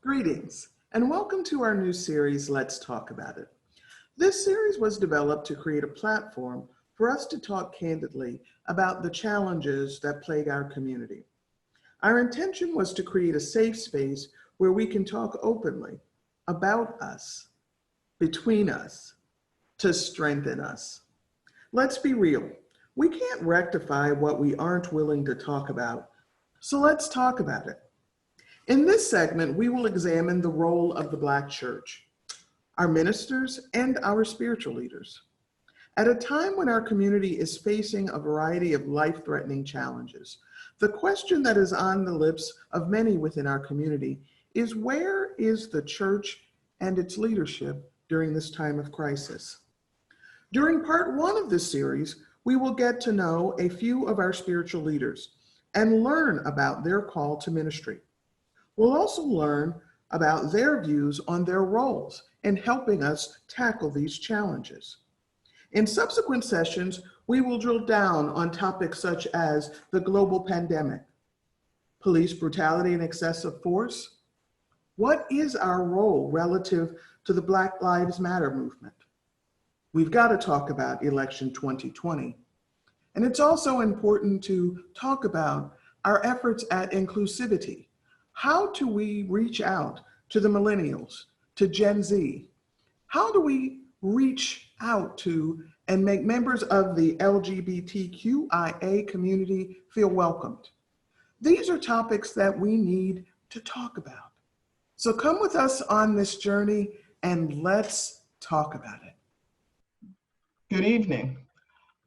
Greetings, and welcome to our new series, Let's Talk About It. This series was developed to create a platform for us to talk candidly about the challenges that plague our community. Our intention was to create a safe space where we can talk openly about us, between us, to strengthen us. Let's be real. We can't rectify what we aren't willing to talk about, so let's talk about it. In this segment, we will examine the role of the Black church, our ministers, and our spiritual leaders. At a time when our community is facing a variety of life-threatening challenges, the question that is on the lips of many within our community is, where is the church and its leadership during this time of crisis? During part one of this series, we will get to know a few of our spiritual leaders and learn about their call to ministry. We'll also learn about their views on their roles in helping us tackle these challenges. In subsequent sessions, we will drill down on topics such as the global pandemic, police brutality and excessive force. What is our role relative to the Black Lives Matter movement? We've got to talk about election 2020. And it's also important to talk about our efforts at inclusivity. How do we reach out to the millennials, to Gen Z? How do we reach out to and make members of the LGBTQIA community feel welcomed? These are topics that we need to talk about. So come with us on this journey and let's talk about it. Good evening.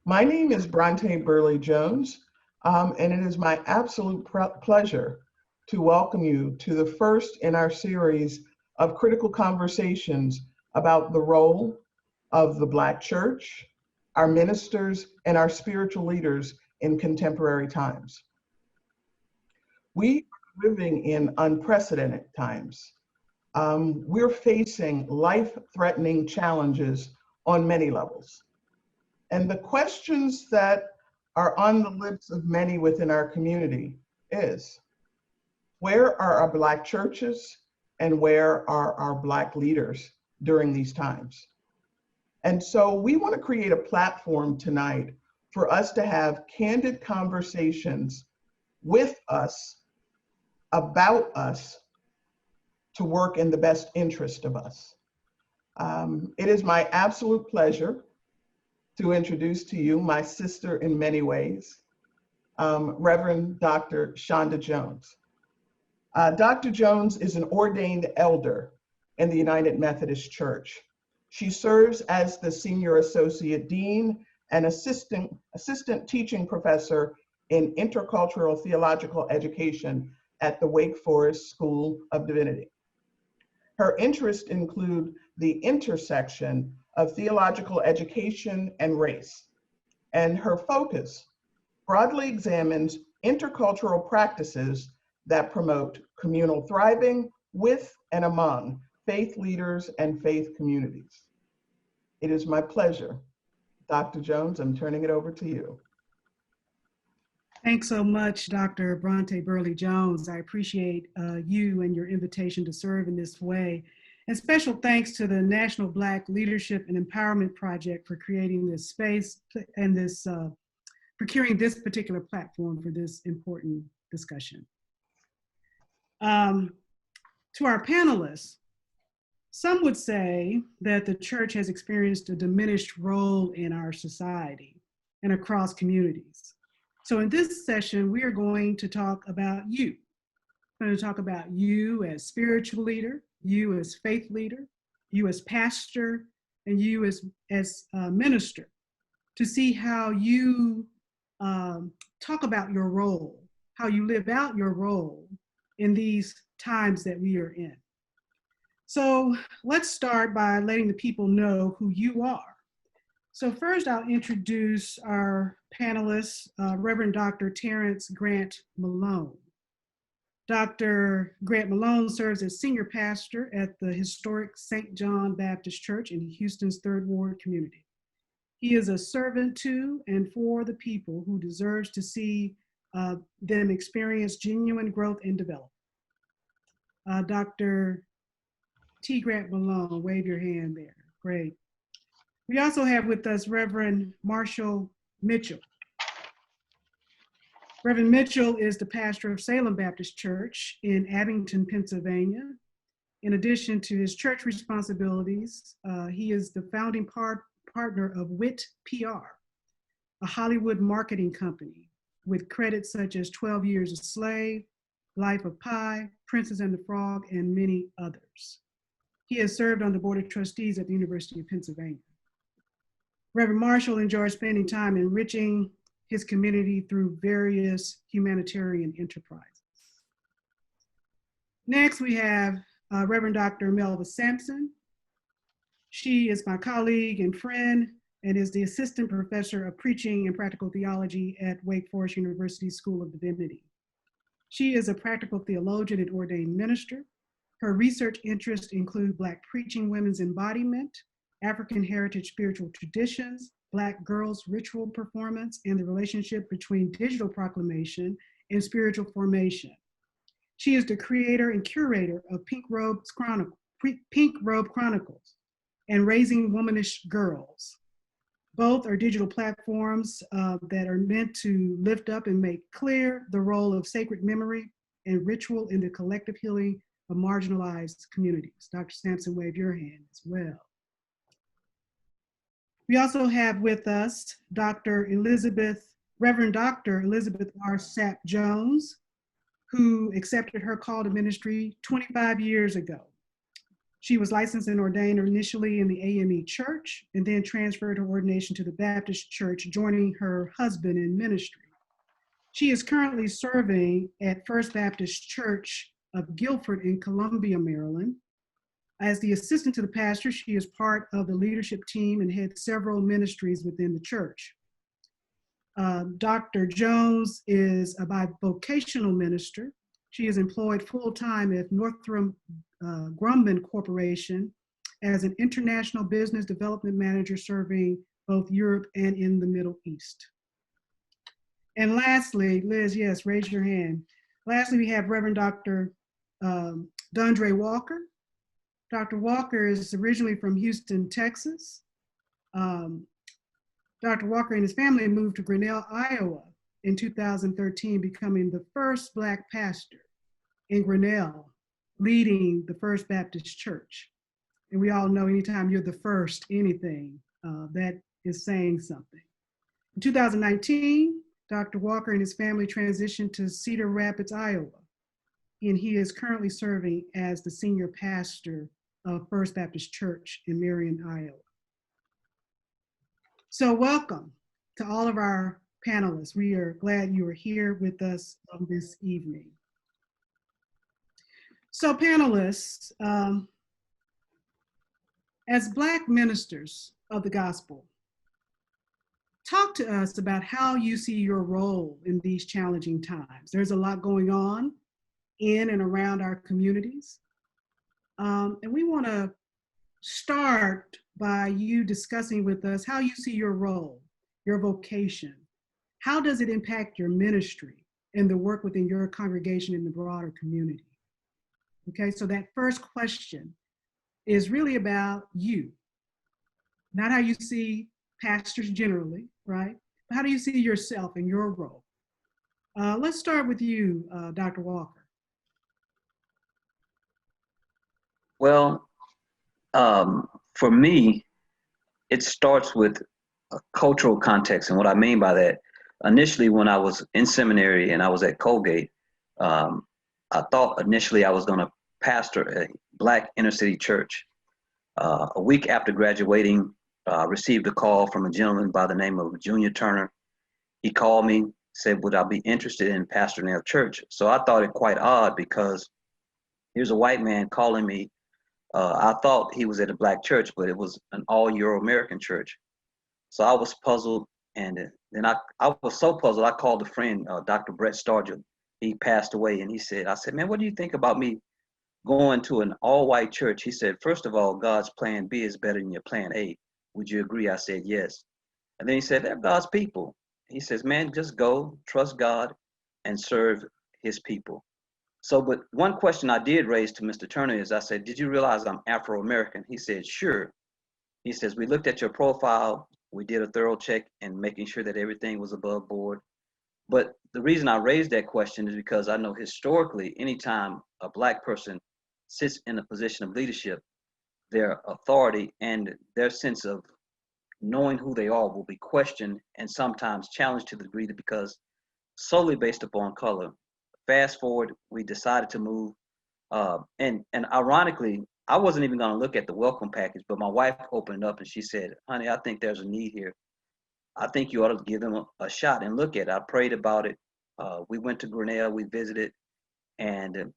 My name is Bronte Burley Jones, and it is my absolute pleasure to welcome you to the first in our series of critical conversations about the role of the Black church, our ministers, and our spiritual leaders in contemporary times. We are living in unprecedented times. We're facing life-threatening challenges on many levels. And the questions that are on the lips of many within our community is, where are our Black churches and where are our Black leaders during these times? And so we want to create a platform tonight for us to have candid conversations with us, about us, to work in the best interest of us. It is my absolute pleasure to introduce to you my sister in many ways, Reverend Dr. Shonda Jones. Dr. Jones is an ordained elder in the United Methodist Church. She serves as the Senior Associate Dean and Assistant Teaching Professor in Intercultural Theological Education at the Wake Forest School of Divinity. Her interests include the intersection of theological education and race, and her focus broadly examines intercultural practices that promote communal thriving with and among faith leaders and faith communities. It is my pleasure. Dr. Jones, I'm turning it over to you. Thanks so much, Dr. Bronte Burley Jones. I appreciate you and your invitation to serve in this way. And special thanks to the National Black Leadership and Empowerment Project for creating this space and procuring this particular platform for this important discussion. To our panelists, some would say that the church has experienced a diminished role in our society and across communities. So in this session, we are going to talk about you. We're going to talk about you as spiritual leader, you as faith leader, you as pastor, and you as minister, to see how you talk about your role, how you live out your role in these times that we are in. So let's start by letting the people know who you are. So first I'll introduce our panelists, Reverend Dr. Terrence Grant Malone. Dr. Grant Malone serves as senior pastor at the historic St. John Baptist Church in Houston's Third Ward community. He is a servant to and for the people who deserves to see them experience genuine growth and development. Dr. T. Grant Malone, wave your hand there. Great. We also have with us Reverend Marshall Mitchell. Reverend Mitchell is the pastor of Salem Baptist Church in Abington, Pennsylvania. In addition to his church responsibilities, he is the founding partner of WIT PR, a Hollywood marketing company with credits such as 12 Years a Slave, Life of Pi, Princess and the Frog, and many others. He has served on the Board of Trustees at the University of Pennsylvania. Reverend Marshall enjoys spending time enriching his community through various humanitarian enterprises. Next, we have Reverend Dr. Melva Sampson. She is my colleague and friend and is the Assistant Professor of Preaching and Practical Theology at Wake Forest University School of Divinity. She is a practical theologian and ordained minister. Her research interests include Black preaching women's embodiment, African heritage spiritual traditions, Black girls ritual performance, and the relationship between digital proclamation and spiritual formation. She is the creator and curator of Pink Robe Chronicles and Raising Womanish Girls. Both are digital platforms that are meant to lift up and make clear the role of sacred memory and ritual in the collective healing of marginalized communities. Dr. Sampson, wave your hand as well. We also have with us Reverend Dr. Elizabeth R. Sapp Jones, who accepted her call to ministry 25 years ago. She was licensed and ordained initially in the AME Church and then transferred her ordination to the Baptist Church, joining her husband in ministry. She is currently serving at First Baptist Church of Guilford in Columbia, Maryland. As the assistant to the pastor, she is part of the leadership team and heads several ministries within the church. Dr. Jones is a bivocational minister. She is employed full-time at Northrop Grumman Corporation as an international business development manager serving both Europe and in the Middle East. And lastly, Liz, yes, raise your hand. Lastly, we have Reverend Dr. Dondre Walker. Dr. Walker is originally from Houston, Texas. Dr. Walker and his family moved to Grinnell, Iowa in 2013, becoming the first Black pastor in Grinnell, leading the First Baptist Church. And we all know anytime you're the first anything, that is saying something. In 2019, Dr. Walker and his family transitioned to Cedar Rapids, Iowa, and he is currently serving as the senior pastor of First Baptist Church in Marion, Iowa. So welcome to all of our panelists. We are glad you are here with us this evening. So panelists, as Black ministers of the gospel, talk to us about how you see your role in these challenging times. There's a lot going on in and around our communities. And we want to start by you discussing with us how you see your role, your vocation. How does it impact your ministry and the work within your congregation and the broader community? Okay, so that first question is really about you, not how you see pastors generally, right? But how do you see yourself and your role? Let's start with you, Dr. Walker. Well, for me, it starts with a cultural context. And what I mean by that, initially when I was in seminary and I was at Colgate, I thought initially I was going to pastor a Black inner city church. A week after graduating, received a call from a gentleman by the name of Junior Turner. He called me, said, would I be interested in pastoring a church? So I thought it quite odd because here's a white man calling me. I thought he was at a Black church, but it was an all Euro-American church. So I was puzzled. And then I was so puzzled, I called a friend, Dr. Brett Stargell. He passed away, and I said, man, what do you think about me going to an all-white church? He said, first of all, God's plan B is better than your plan A. Would you agree? I said, yes. And then he said, they're God's people. He says, man, just go, trust God, and serve his people. So, but one question I did raise to Mr. Turner is I said, did you realize I'm Afro-American? He said, sure. He says, we looked at your profile, we did a thorough check and making sure that everything was above board. But the reason I raised that question is because I know historically, anytime a Black person sits in a position of leadership, their authority and their sense of knowing who they are will be questioned and sometimes challenged to the degree that because solely based upon color. Fast forward, we decided to move. And ironically, I wasn't even going to look at the welcome package, but my wife opened it up and she said, honey, I think there's a need here. I think you ought to give them a shot and look at it. I prayed about it. We went to Grinnell, we visited, and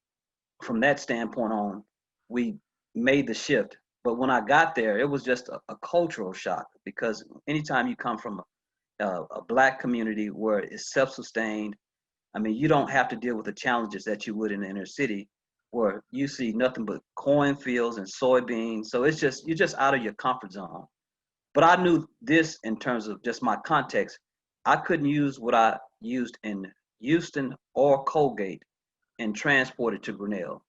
from that standpoint on, we made the shift. But when I got there, it was just a cultural shock because anytime you come from a Black community where it's self-sustained, I mean, you don't have to deal with the challenges that you would in the inner city where you see nothing but cornfields and soybeans. So it's just, you're just out of your comfort zone. But I knew this in terms of just my context. I couldn't use what I used in Houston or Colgate and transport it to Grinnell,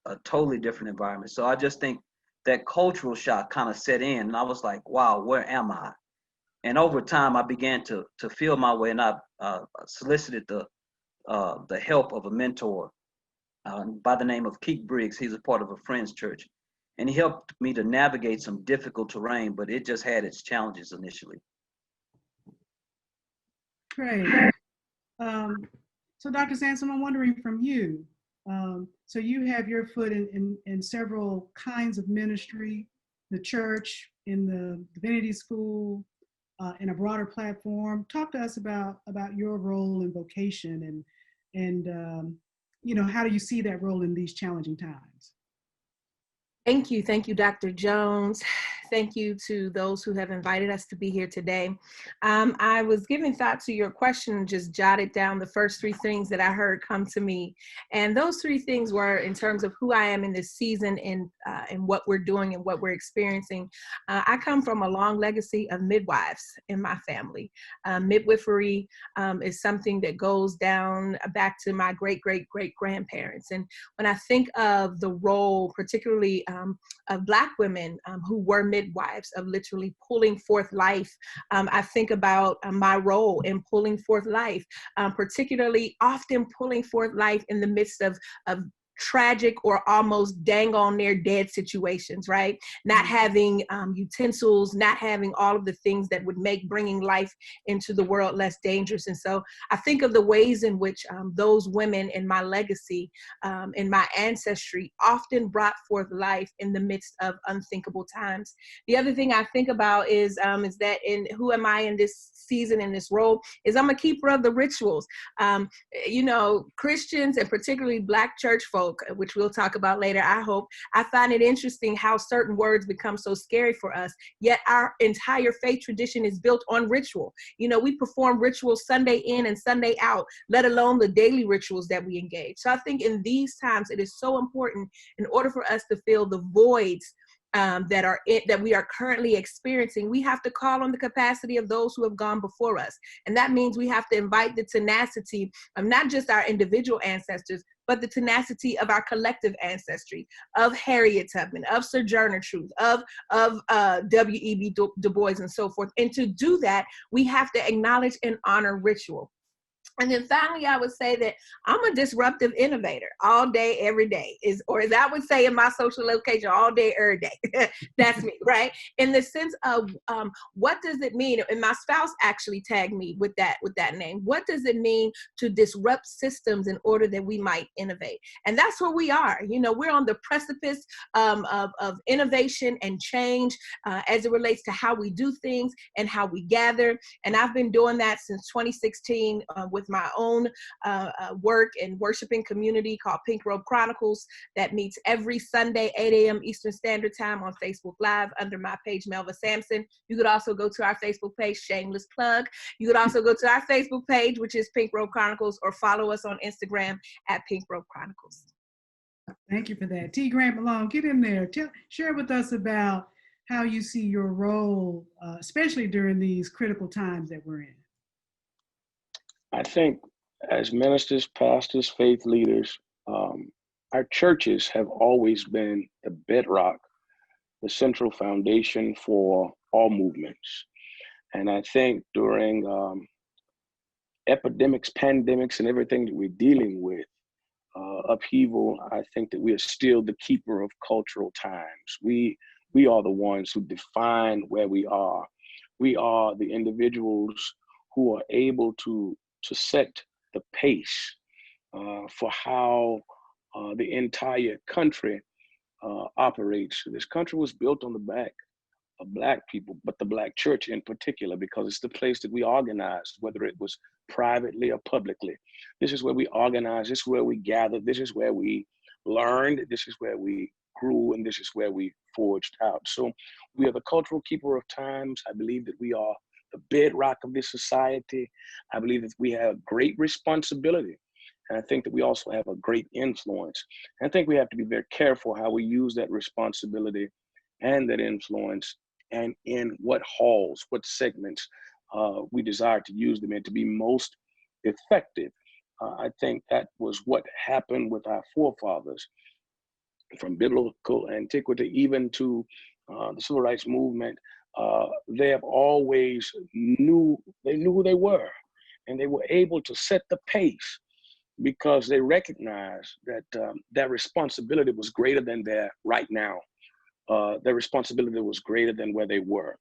a totally different environment. So I just think that cultural shock kind of set in and I was like, wow, where am I? And over time, I began to feel my way and I solicited the help of a mentor by the name of Keith Briggs. He's a part of a friend's church. And he helped me to navigate some difficult terrain, but it just had its challenges initially. Great. So Dr. Sansom, I'm wondering from you, so you have your foot in several kinds of ministry, the church, in the divinity school, in a broader platform. Talk to us about your role and vocation and you know, how do you see that role in these challenging times? Thank you, Dr. Jones. Thank you to those who have invited us to be here today. I was giving thought to your question and just jotted down the first three things that I heard come to me. And those three things were in terms of who I am in this season and what we're doing and what we're experiencing. I come from a long legacy of midwives in my family. Midwifery is something that goes down back to my great-great-great-grandparents. And when I think of the role, particularly of Black women who were midwives, of literally pulling forth life, I think about my role in pulling forth life, particularly often pulling forth life in the midst of tragic or almost dang on near dead situations, right? Not having utensils, not having all of the things that would make bringing life into the world less dangerous. And so I think of the ways in which those women in my legacy, in my ancestry, often brought forth life in the midst of unthinkable times. The other thing I think about is that in who am I in this season, in this role, is I'm a keeper of the rituals. You know, Christians and particularly Black church folk, which we'll talk about later, I hope. I find it interesting how certain words become so scary for us, yet our entire faith tradition is built on ritual. You know, we perform rituals Sunday in and Sunday out, let alone the daily rituals that we engage. So I think in these times, it is so important in order for us to fill the voids that we are currently experiencing. We have to call on the capacity of those who have gone before us. And that means we have to invite the tenacity of not just our individual ancestors, but the tenacity of our collective ancestry, of Harriet Tubman, of Sojourner Truth, of W.E.B. Du Bois, and so forth. And to do that, we have to acknowledge and honor ritual. And then finally, I would say that I'm a disruptive innovator all day, every day, or as I would say in my social location, all day, every day. That's me, right? In the sense of what does it mean? And my spouse actually tagged me with that name. What does it mean to disrupt systems in order that we might innovate? And that's where we are. You know, we're on the precipice of innovation and change as it relates to how we do things and how we gather. And I've been doing that since 2016 with my own work and worshiping community called Pink Robe Chronicles that meets every Sunday, 8 a.m. Eastern Standard Time on Facebook Live under my page, Melva Sampson. You could also go to our Facebook page, shameless plug. You could also go to our Facebook page, which is Pink Robe Chronicles, or follow us on Instagram at Pink Robe Chronicles. Thank you for that. T. Grant Malone, get in there. Share with us about how you see your role, especially during these critical times that we're in. I think as ministers, pastors, faith leaders, our churches have always been the bedrock, the central foundation for all movements. And I think during epidemics, pandemics, and everything that we're dealing with, upheaval, I think that we are still the keeper of cultural times. We are the ones who define where we are. We are the individuals who are able to set the pace for how the entire country operates. This country was built on the back of Black people, but the Black church in particular, because it's the place that we organized, whether it was privately or publicly. This is where we organized, this is where we gathered, this is where we learned, this is where we grew, and this is where we forged out. So we are the cultural keeper of times. I believe that we are the bedrock of this society. I believe that we have great responsibility. And I think that we also have a great influence. And I think we have to be very careful how we use that responsibility and that influence, and in what halls, what segments we desire to use them in to be most effective. I think that was what happened with our forefathers from biblical antiquity even to the civil rights movement. They have always knew who they were, and they were able to set the pace because they recognized that that responsibility was greater than their right now. Their responsibility was greater than where they were.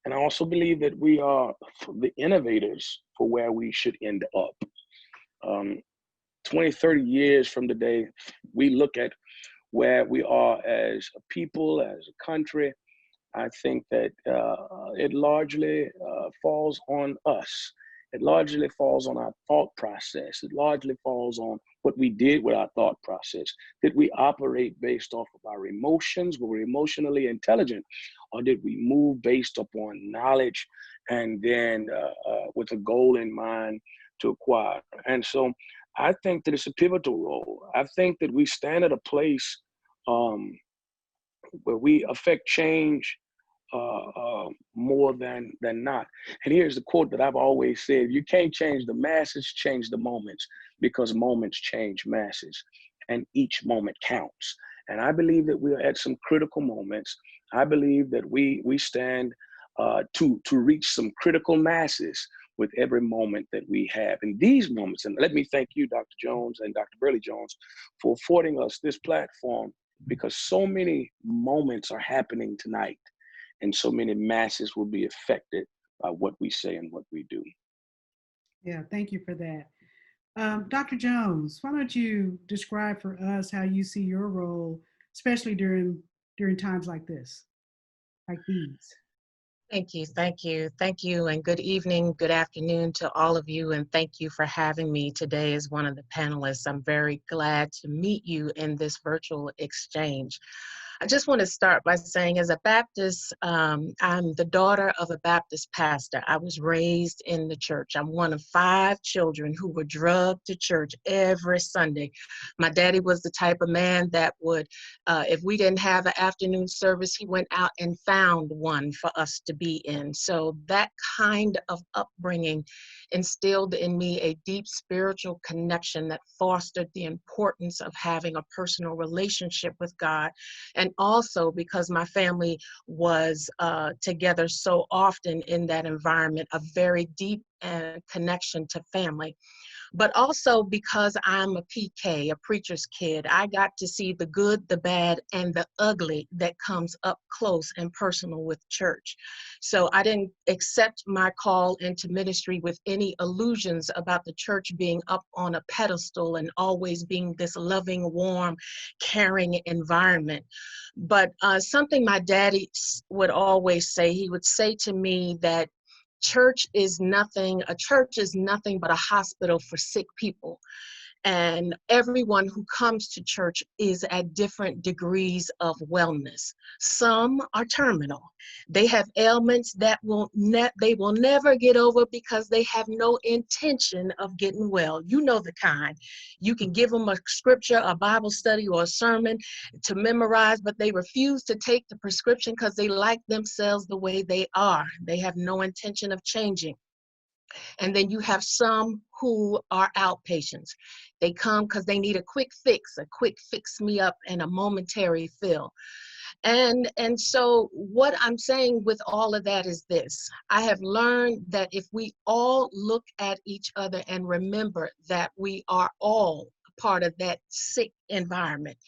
And I also believe that we are the innovators for where we should end up. 20, 30 years from today, we look at where we are as a people, as a country. I think that it largely falls on us. It largely falls on our thought process. It largely falls on what we did with our thought process. Did we operate based off of our emotions? Were we emotionally intelligent? Or did we move based upon knowledge and then with a goal in mind to acquire? And so I think that it's a pivotal role. I think that we stand at a place where we affect change more than not. And here's the quote that I've always said: you can't change the masses, change the moments, because moments change masses, and each moment counts. And I believe that we are at some critical moments. I believe that we stand to reach some critical masses with every moment that we have. In these moments, and let me thank you, Dr. Jones and Dr. Burley Jones, for affording us this platform, because so many moments are happening tonight, and so many masses will be affected by what we say and what we do. Yeah, thank you for that. Dr. Jones, why don't you describe for us how you see your role, especially during times like this, like these? Thank you, thank you, thank you, and good evening, good afternoon to all of you, and thank you for having me today as one of the panelists. I'm very glad to meet you in this virtual exchange. I just want to start by saying, as a Baptist, I'm the daughter of a Baptist pastor. I was raised in the church. I'm one of 5 children who were drugged to church every Sunday. My daddy was the type of man that would, if we didn't have an afternoon service, he went out and found one for us to be in. So that kind of upbringing instilled in me a deep spiritual connection that fostered the importance of having a personal relationship with God. And also because my family was together so often in that environment, a very deep connection to family. But also because I'm a PK, a preacher's kid, I got to see the good, the bad, and the ugly that comes up close and personal with church. So I didn't accept my call into ministry with any illusions about the church being up on a pedestal and always being this loving, warm, caring environment. But something my daddy would always say, he would say to me that a church is nothing but a hospital for sick people. And everyone who comes to church is at different degrees of wellness. Some are terminal. They have ailments that they will never get over because they have no intention of getting well. You know the kind. You can give them a scripture, a Bible study, or a sermon to memorize, but they refuse to take the prescription because they like themselves the way they are. They have no intention of changing. And then you have some who are outpatients. They come because they need a quick fix me up and a momentary fill. And so what I'm saying with all of that is this: I have learned that if we all look at each other and remember that we are all part of that sick environment,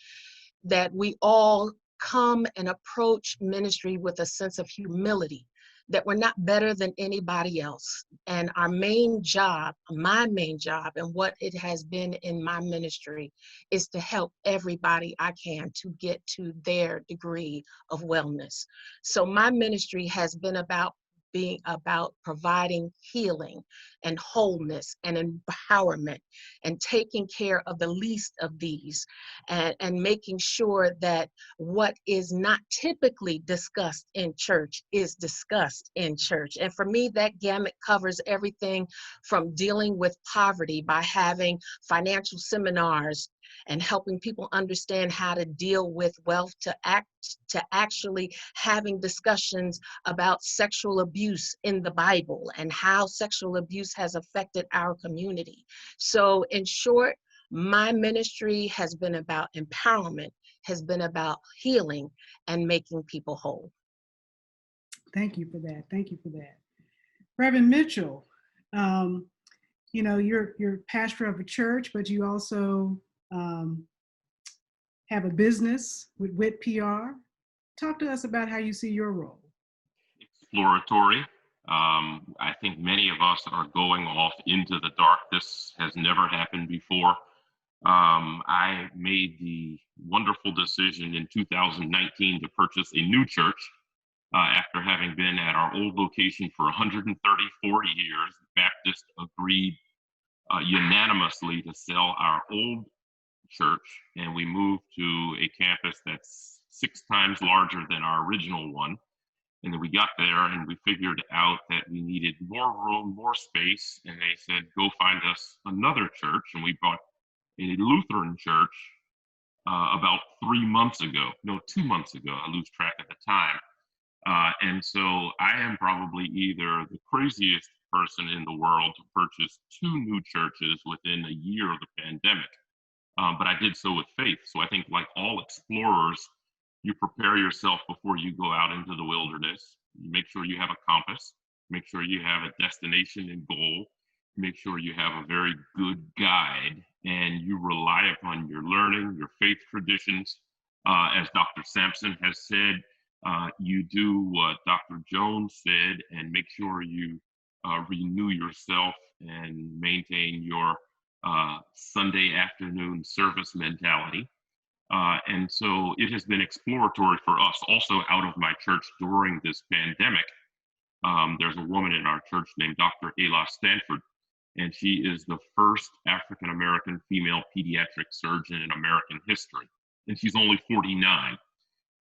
that we all come and approach ministry with a sense of humility, that we're not better than anybody else. And our main job, my main job, and what it has been in my ministry, is to help everybody I can to get to their degree of wellness. So my ministry has been about being about providing healing and wholeness and empowerment and taking care of the least of these, and making sure that what is not typically discussed in church is discussed in church. And for me, that gamut covers everything from dealing with poverty by having financial seminars and helping people understand how to deal with wealth, to actually having discussions about sexual abuse in the Bible and how sexual abuse has affected our community. So in short, my ministry has been about empowerment, has been about healing and making people whole. Thank you for that. Thank you for that. Reverend Mitchell, you know, you're pastor of a church, but you also have a business with WIT PR. Talk to us about how you see your role. Exploratory. I think many of us are going off into the dark. This has never happened before. I made the wonderful decision in 2019 to purchase a new church after having been at our old location for 134 years. Baptist agreed unanimously to sell our old church, and we moved to a campus that's 6 times larger than our original one. And then we got there and we figured out that we needed more room, more space. And they said, go find us another church. And we bought a Lutheran church about 3 months ago. No, 2 months ago. I lose track of the time. And so I am probably either the craziest person in the world to purchase 2 new churches within a year of the pandemic. But I did so with faith. So I think, like all explorers, you prepare yourself before you go out into the wilderness. You make sure you have a compass, make sure you have a destination and goal, make sure you have a very good guide, and you rely upon your learning, your faith traditions. As Dr. Sampson has said, you do what Dr. Jones said and make sure you renew yourself and maintain your Sunday afternoon service mentality. And so it has been exploratory for us also out of my church during this pandemic. There's a woman in our church named Dr. Ayla Stanford, and she is the first African-American female pediatric surgeon in American history. And she's only 49.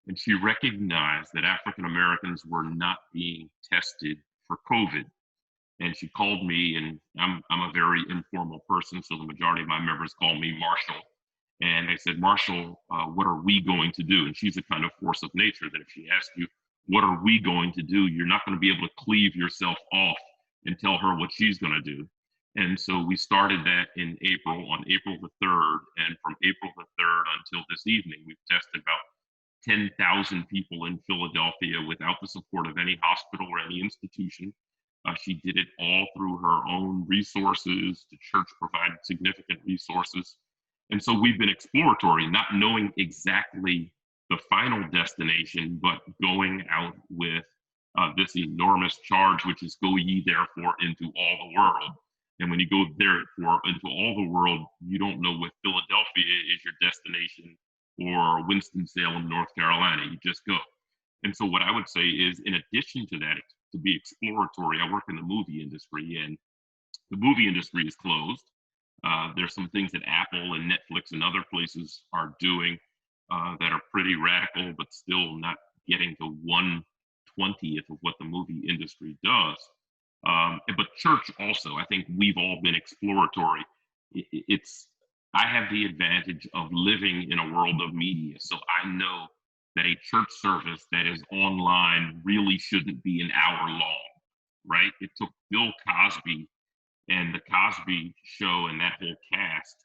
And she recognized that African-Americans were not being tested for COVID. And she called me, and I'm a very informal person, so the majority of my members call me Marshall. And they said, Marshall, what are we going to do? And she's a kind of force of nature that if she asks you, what are we going to do? You're not going to be able to cleave yourself off and tell her what she's going to do. And so we started that in April, on April the 3rd. And from April the 3rd until this evening, we've tested about 10,000 people in Philadelphia without the support of any hospital or any institution. She did it all through her own resources. The church provided significant resources. And so we've been exploratory, not knowing exactly the final destination, but going out with this enormous charge, which is go ye therefore into all the world. And when you go therefore into all the world, you don't know what Philadelphia is your destination or Winston-Salem, North Carolina. You just go. And so what I would say is, in addition to that, to be exploratory, I work in the movie industry, and the movie industry is closed. There's some things that Apple and Netflix and other places are doing that are pretty radical, but still not getting to 1/20th of what the movie industry does. But church also, I think we've all been exploratory. I have the advantage of living in a world of media, so I know that a church service that is online really shouldn't be an hour long, right? It took Bill Cosby And the Cosby Show and that whole cast,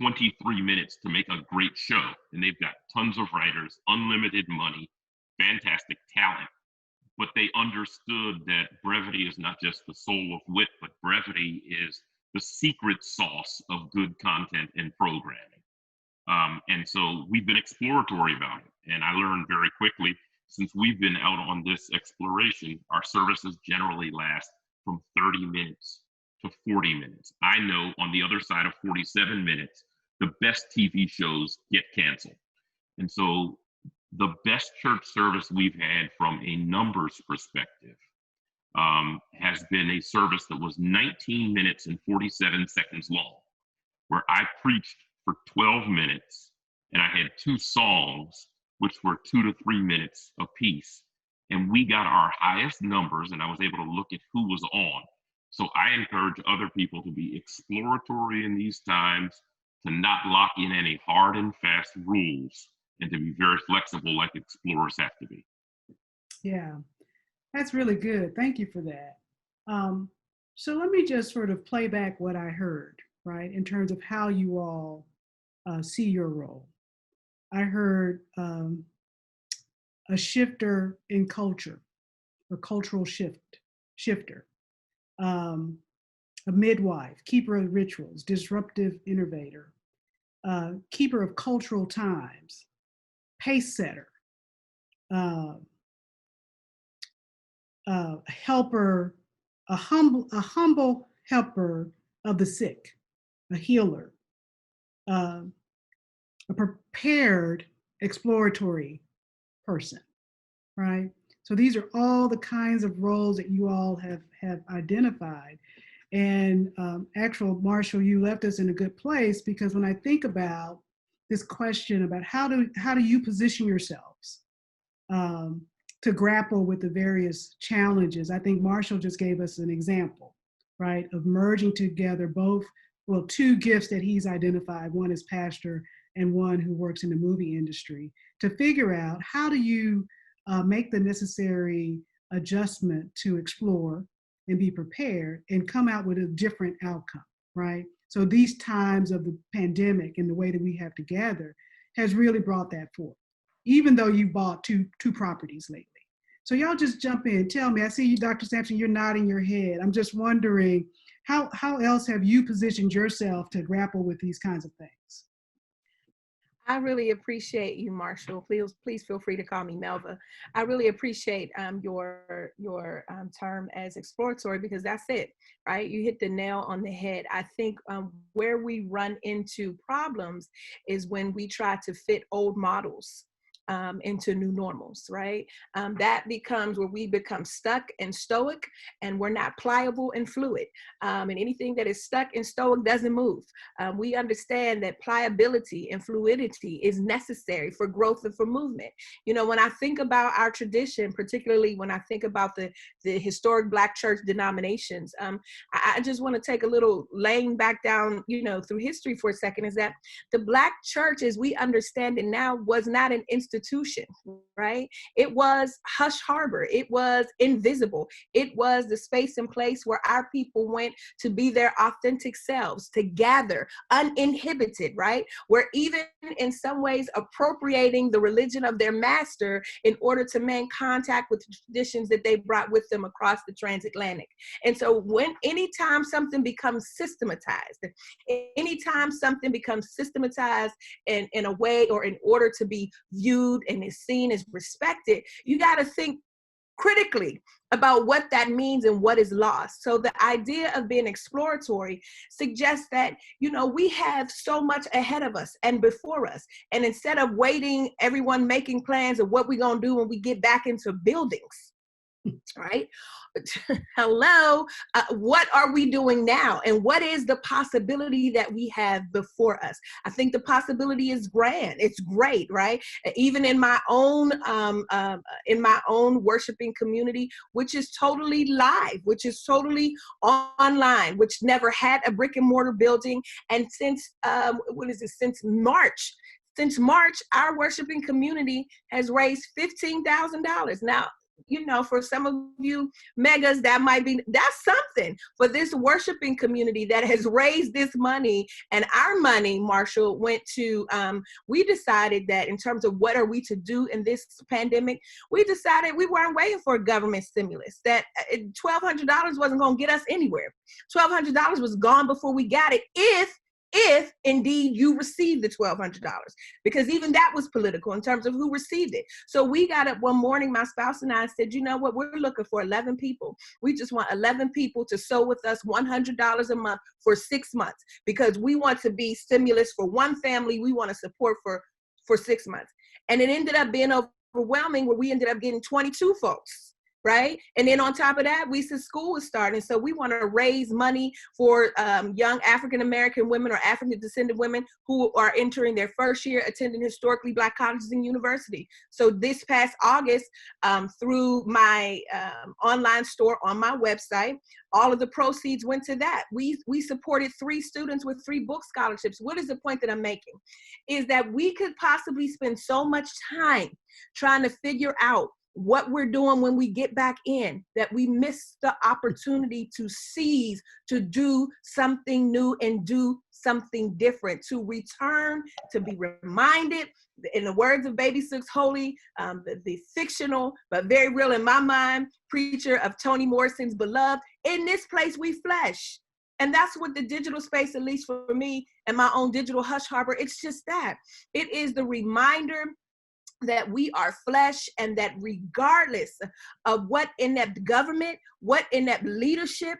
23 minutes to make a great show. And they've got tons of writers, unlimited money, fantastic talent. But they understood that brevity is not just the soul of wit, but brevity is the secret sauce of good content and programming. And so we've been exploratory about it. And I learned very quickly, since we've been out on this exploration, our services generally last from 30 minutes to 40 minutes. I know on the other side of 47 minutes, the best TV shows get canceled. And so the best church service we've had from a numbers perspective has been a service that was 19 minutes and 47 seconds long, where I preached for 12 minutes and I had 2 songs, which were 2 to 3 minutes apiece. And we got our highest numbers, and I was able to look at who was on. So I encourage other people to be exploratory in these times, to not lock in any hard and fast rules, and to be very flexible like explorers have to be. Yeah, that's really good. Thank you for that. So let me just sort of play back what I heard, right, in terms of how you all see your role. I heard a shifter in culture, or cultural shifter, a midwife, keeper of rituals, disruptive innovator, keeper of cultural times, pace setter, helper, a humble helper of the sick, a healer, a prepared exploratory person, right? So these are all the kinds of roles that you all have identified. And Marshall, you left us in a good place, because when I think about this question about how do you position yourselves to grapple with the various challenges, I think Marshall just gave us an example, right, of merging together two gifts that he's identified, one is pastor and one who works in the movie industry, to figure out how do you make the necessary adjustment to explore and be prepared and come out with a different outcome, right? So these times of the pandemic and the way that we have to gather has really brought that forth, even though you bought two properties lately. So y'all just jump in, tell me. I see you, Dr. Sampson, you're nodding your head. I'm just wondering, how else have you positioned yourself to grapple with these kinds of things? I really appreciate you, Marshall. Please feel free to call me Melva. I really appreciate your term as exploratory, because that's it, right? You hit the nail on the head. I think where we run into problems is when we try to fit old models into new normals, right? That becomes where we become stuck and stoic, and we're not pliable and fluid. And anything that is stuck and stoic doesn't move. We understand that pliability and fluidity is necessary for growth and for movement. You know, when I think about our tradition, particularly when I think about the historic Black church denominations, I just want to take a little laying back down, through history for a second, is that the Black church, as we understand it now, was not an institution, right? It was hush harbor. It was invisible. It was the space and place where our people went to be their authentic selves, to gather uninhibited, right? We're even in some ways appropriating the religion of their master in order to maintain contact with the traditions that they brought with them across the transatlantic. And so anytime something becomes systematized, anytime something becomes systematized in a way or in order to be viewed and is seen as respected, you got to think critically about what that means and what is lost. So the idea of being exploratory suggests that, we have so much ahead of us and before us. And instead of waiting, everyone making plans of what we're going to do when we get back into buildings, right? Hello, what are we doing now? And what is the possibility that we have before us? I think the possibility is grand. It's great, right? Even in my own worshiping community, which is totally live, which is totally online, which never had a brick and mortar building. And since March, our worshiping community has raised $15,000. Now, you know, for some of you megas, that's something. For this worshiping community that has raised this money, and our money, Marshall, went to, we decided that in terms of what are we to do in this pandemic, we decided we weren't waiting for a government stimulus, that $1,200 wasn't going to get us anywhere. $1,200 was gone before we got it, if indeed you received the $1,200, because even that was political in terms of who received it. So we got up one morning, my spouse and I said, you know what, we're looking for 11 people. We just want 11 people to sow with us $100 a month for 6 months, because we want to be stimulus for one family. We want to support for 6 months. And it ended up being overwhelming, where we ended up getting 22 folks. Right. And then on top of that, we said school was starting. So we want to raise money for young African-American women or African descendant women who are entering their first year attending historically Black colleges and universities. So this past August, through my online store on my website, all of the proceeds went to that. We supported 3 students with 3 book scholarships. What is the point that I'm making? Is that we could possibly spend so much time trying to figure out what we're doing when we get back in, that we miss the opportunity to seize, to do something new and do something different, to return, to be reminded, in the words of Baby Six Holy, the fictional but very real in my mind preacher of Toni Morrison's Beloved, in this place we flesh. And that's what the digital space, at least for me and my own digital hush harbor, it's just that. It is the reminder that we are flesh, and that regardless of what inept government, what inept leadership,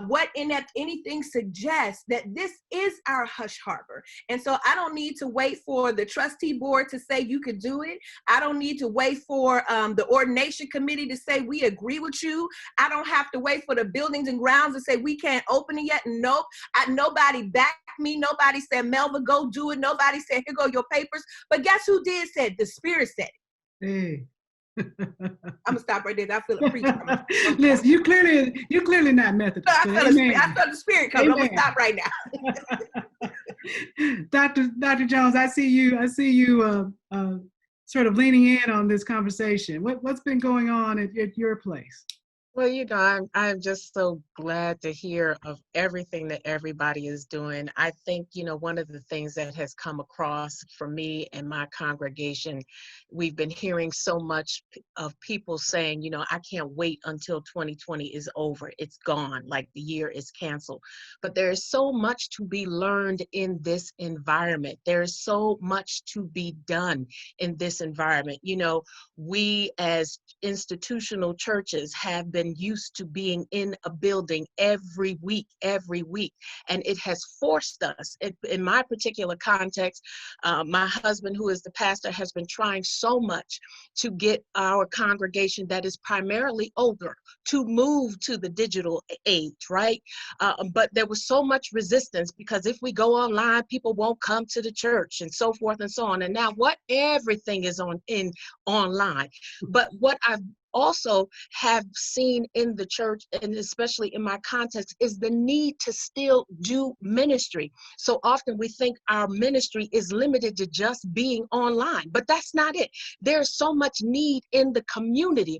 what inept anything suggests, that this is our hush harbor. And so I don't need to wait for the trustee board to say you could do it. I don't need to wait for the ordination committee to say we agree with you. I don't have to wait for the buildings and grounds to say we can't open it yet. Nope. Nobody backed me. Nobody said, Melva, go do it. Nobody said, here go your papers. But guess who did say it? The Spirit said it. Hey. I'm gonna stop right there. I feel a preacher. Listen, you clearly not Methodist. I feel the Spirit coming. Amen. I'm gonna stop right now. Dr. Jones, I see you sort of leaning in on this conversation. What's been going on at your place? Well, you know, I'm just so glad to hear of everything that everybody is doing. I think, you know, one of the things that has come across for me and my congregation, we've been hearing so much of people saying, you know, I can't wait until 2020 is over. It's gone, like the year is canceled. But there is so much to be learned in this environment. There is so much to be done in this environment. You know, we as institutional churches have been used to being in a building every week, and it has forced us. In my particular context, my husband, who is the pastor, has been trying so much to get our congregation that is primarily older to move to the digital age, right? But there was so much resistance, because if we go online, people won't come to the church, and so forth and so on. And now everything is online. But what I've also have seen in the church, and especially in my context, is the need to still do ministry. So often we think our ministry is limited to just being online, but that's not it. There's so much need in the community.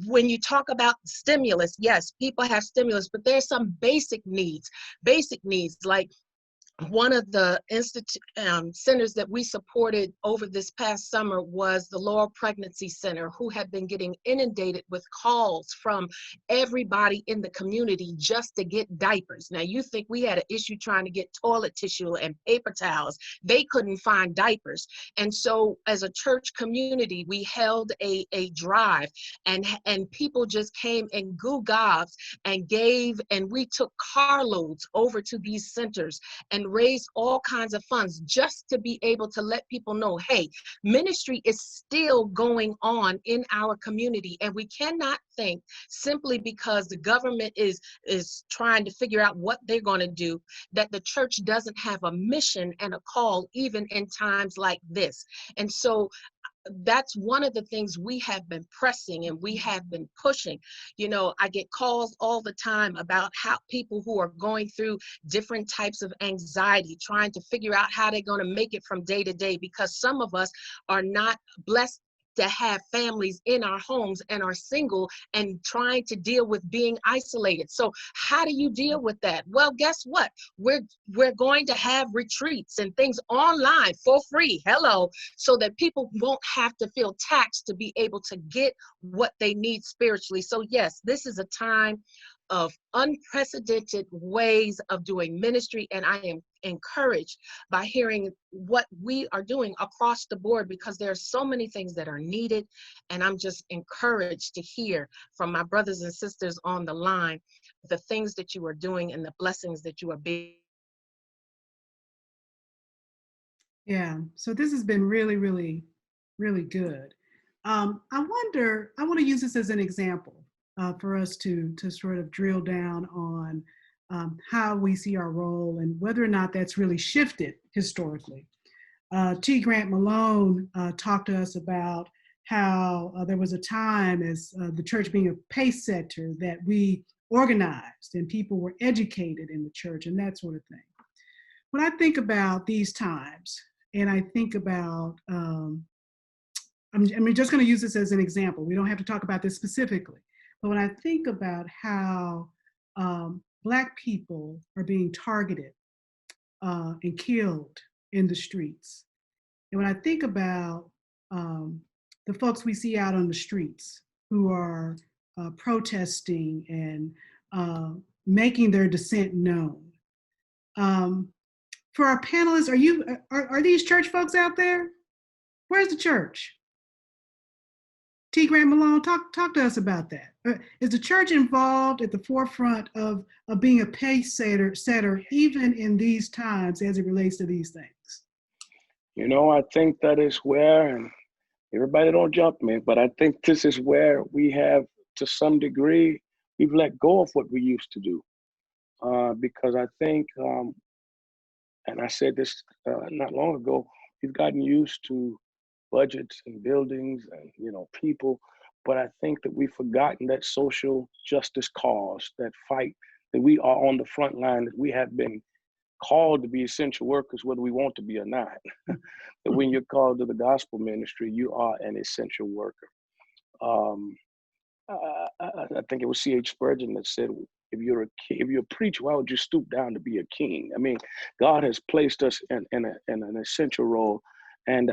When you talk about stimulus, yes, people have stimulus, but there's some basic needs like one of the centers that we supported over this past summer was the Laurel Pregnancy Center, who had been getting inundated with calls from everybody in the community just to get diapers. Now, you think we had an issue trying to get toilet tissue and paper towels. They couldn't find diapers. And so as a church community, we held a drive, and people just came and goo gobs and gave, and we took carloads over to these centers and raise all kinds of funds just to be able to let people know, hey, ministry is still going on in our community. And we cannot think simply because the government is trying to figure out what they're going to do, that the church doesn't have a mission and a call even in times like this. And so that's one of the things we have been pressing and we have been pushing. You know, I get calls all the time about how people who are going through different types of anxiety, trying to figure out how they're going to make it from day to day, because some of us are not blessed to have families in our homes and are single and trying to deal with being isolated. So how do you deal with that? Well, guess what? We're going to have retreats and things online for free. Hello. So that people won't have to feel taxed to be able to get what they need spiritually. So yes, this is a time of unprecedented ways of doing ministry, and I am encouraged by hearing what we are doing across the board, because there are so many things that are needed, and I'm just encouraged to hear from my brothers and sisters on the line the things that you are doing and the blessings that you are being. Yeah, so this has been really, really, really good. I want to use this as an example for us to sort of drill down on how we see our role and whether or not that's really shifted historically. T. Grant Malone talked to us about how there was a time as the church being a pace setter that we organized and people were educated in the church and that sort of thing. When I think about these times, and I think about, I'm just going to use this as an example. We don't have to talk about this specifically. But when I think about how Black people are being targeted and killed in the streets, and when I think about the folks we see out on the streets who are protesting and making their dissent known, for our panelists, are these church folks out there? Where's the church? T. Grant Malone, talk to us about that. Is the church involved at the forefront of being a pace setter even in these times as it relates to these things? You know, I think that is where, and everybody don't jump me, but I think this is where we have, to some degree, we've let go of what we used to do. Because I think, and I said this not long ago, we've gotten used to budgets and buildings and, you know, people, but I think that we've forgotten that social justice cause, that fight, that we are on the front line, that we have been called to be essential workers, whether we want to be or not. That when you're called to the gospel ministry, you are an essential worker. I think it was C.H. Spurgeon that said, if you're a preacher, why would you stoop down to be a king? I mean, God has placed us in an essential role, and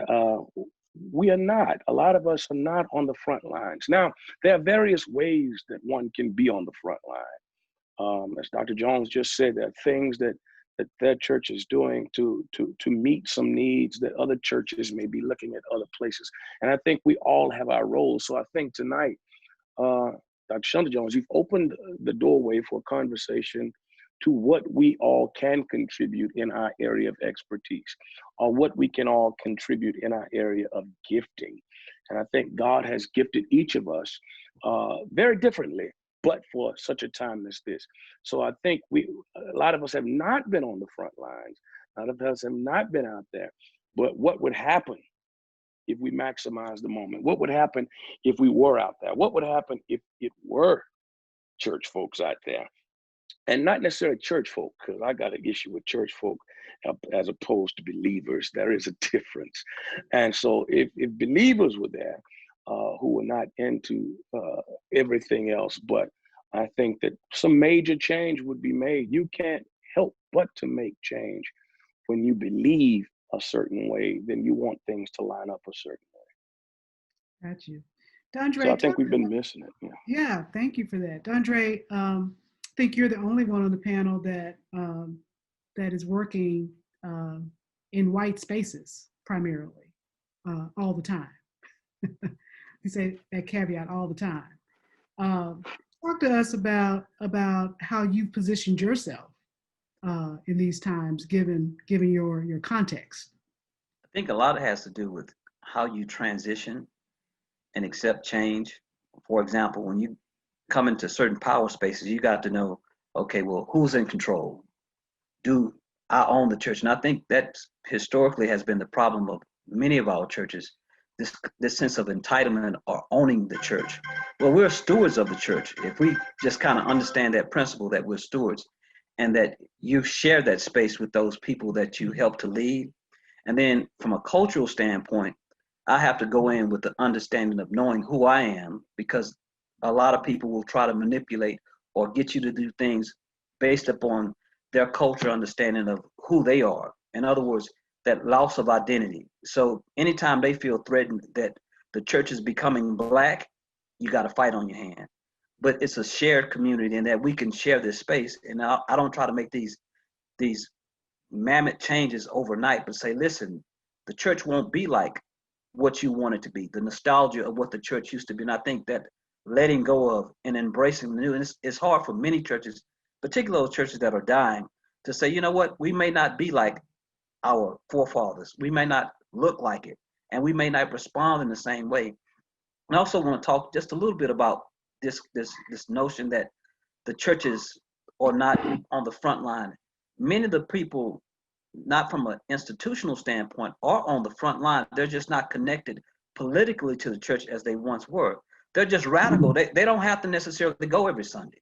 we are not. A lot of us are not on the front lines. Now, there are various ways that one can be on the front line. As Dr. Jones just said, there are things that their church is doing to meet some needs that other churches may be looking at other places. And I think we all have our roles. So I think tonight, Dr. Shonda Jones, you've opened the doorway for a conversation to what we all can contribute in our area of expertise, or what we can all contribute in our area of gifting. And I think God has gifted each of us very differently, but for such a time as this. So I think a lot of us have not been on the front lines. A lot of us have not been out there. But what would happen if we maximize the moment? What would happen if we were out there? What would happen if it were church folks out there? And not necessarily church folk, because I got an issue with church folk as opposed to believers. There is a difference. And so if believers were there who were not into everything else, but I think that some major change would be made. You can't help but to make change when you believe a certain way, then you want things to line up a certain way. Got you. Dondre, so I think we've been missing it. Yeah, thank you for that. Dondre, I think you're the only one on the panel that is working in white spaces primarily all the time. You say that caveat all the time. Talk to us about how you positioned yourself in these times, given your context. I think a lot has to do with how you transition and accept change. For example, when you come into certain power spaces, you got to know, okay, well, who's in control? Do I own the church? And I think that historically has been the problem of many of our churches, this sense of entitlement or owning the church. Well, we're stewards of the church. If we just kind of understand that principle that we're stewards, and that you share that space with those people that you help to lead. And then from a cultural standpoint, I have to go in with the understanding of knowing who I am, because a lot of people will try to manipulate or get you to do things based upon their culture understanding of who they are. In other words, that loss of identity. So anytime they feel threatened that the church is becoming black, you got a fight on your hand. But it's a shared community, and that we can share this space. And I don't try to make these mammoth changes overnight, but say, listen, the church won't be like what you want it to be, the nostalgia of what the church used to be. And I think that letting go of and embracing the new, and it's hard for many churches, particularly those churches that are dying, to say, you know what, we may not be like our forefathers. We may not look like it, and we may not respond in the same way. I also want to talk just a little bit about this notion that the churches are not on the front line. Many of the people, not from an institutional standpoint, are on the front line. They're just not connected politically to the church as they once were. They're just radical. They don't have to necessarily go every Sunday.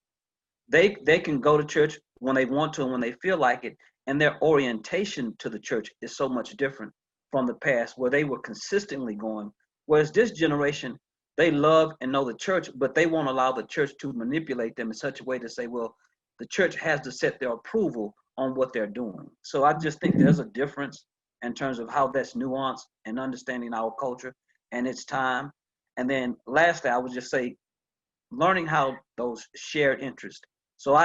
They can go to church when they want to and when they feel like it, and their orientation to the church is so much different from the past, where they were consistently going. Whereas this generation, they love and know the church, but they won't allow the church to manipulate them in such a way to say, well, the church has to set their approval on what they're doing. So I just think there's a difference in terms of how that's nuanced and understanding our culture and its time. And then lastly, I would just say, learning how those shared interests. So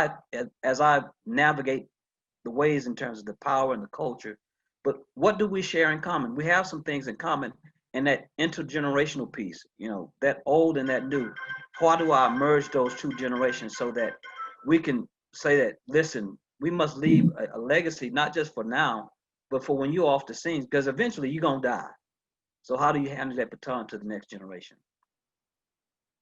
as I navigate the ways in terms of the power and the culture, but what do we share in common? We have some things in common, and that intergenerational piece, that old and that new. How do I merge those two generations so that we can say that, listen, we must leave a legacy, not just for now, but for when you're off the scenes, because eventually you're going to die. So how do you handle that baton to the next generation?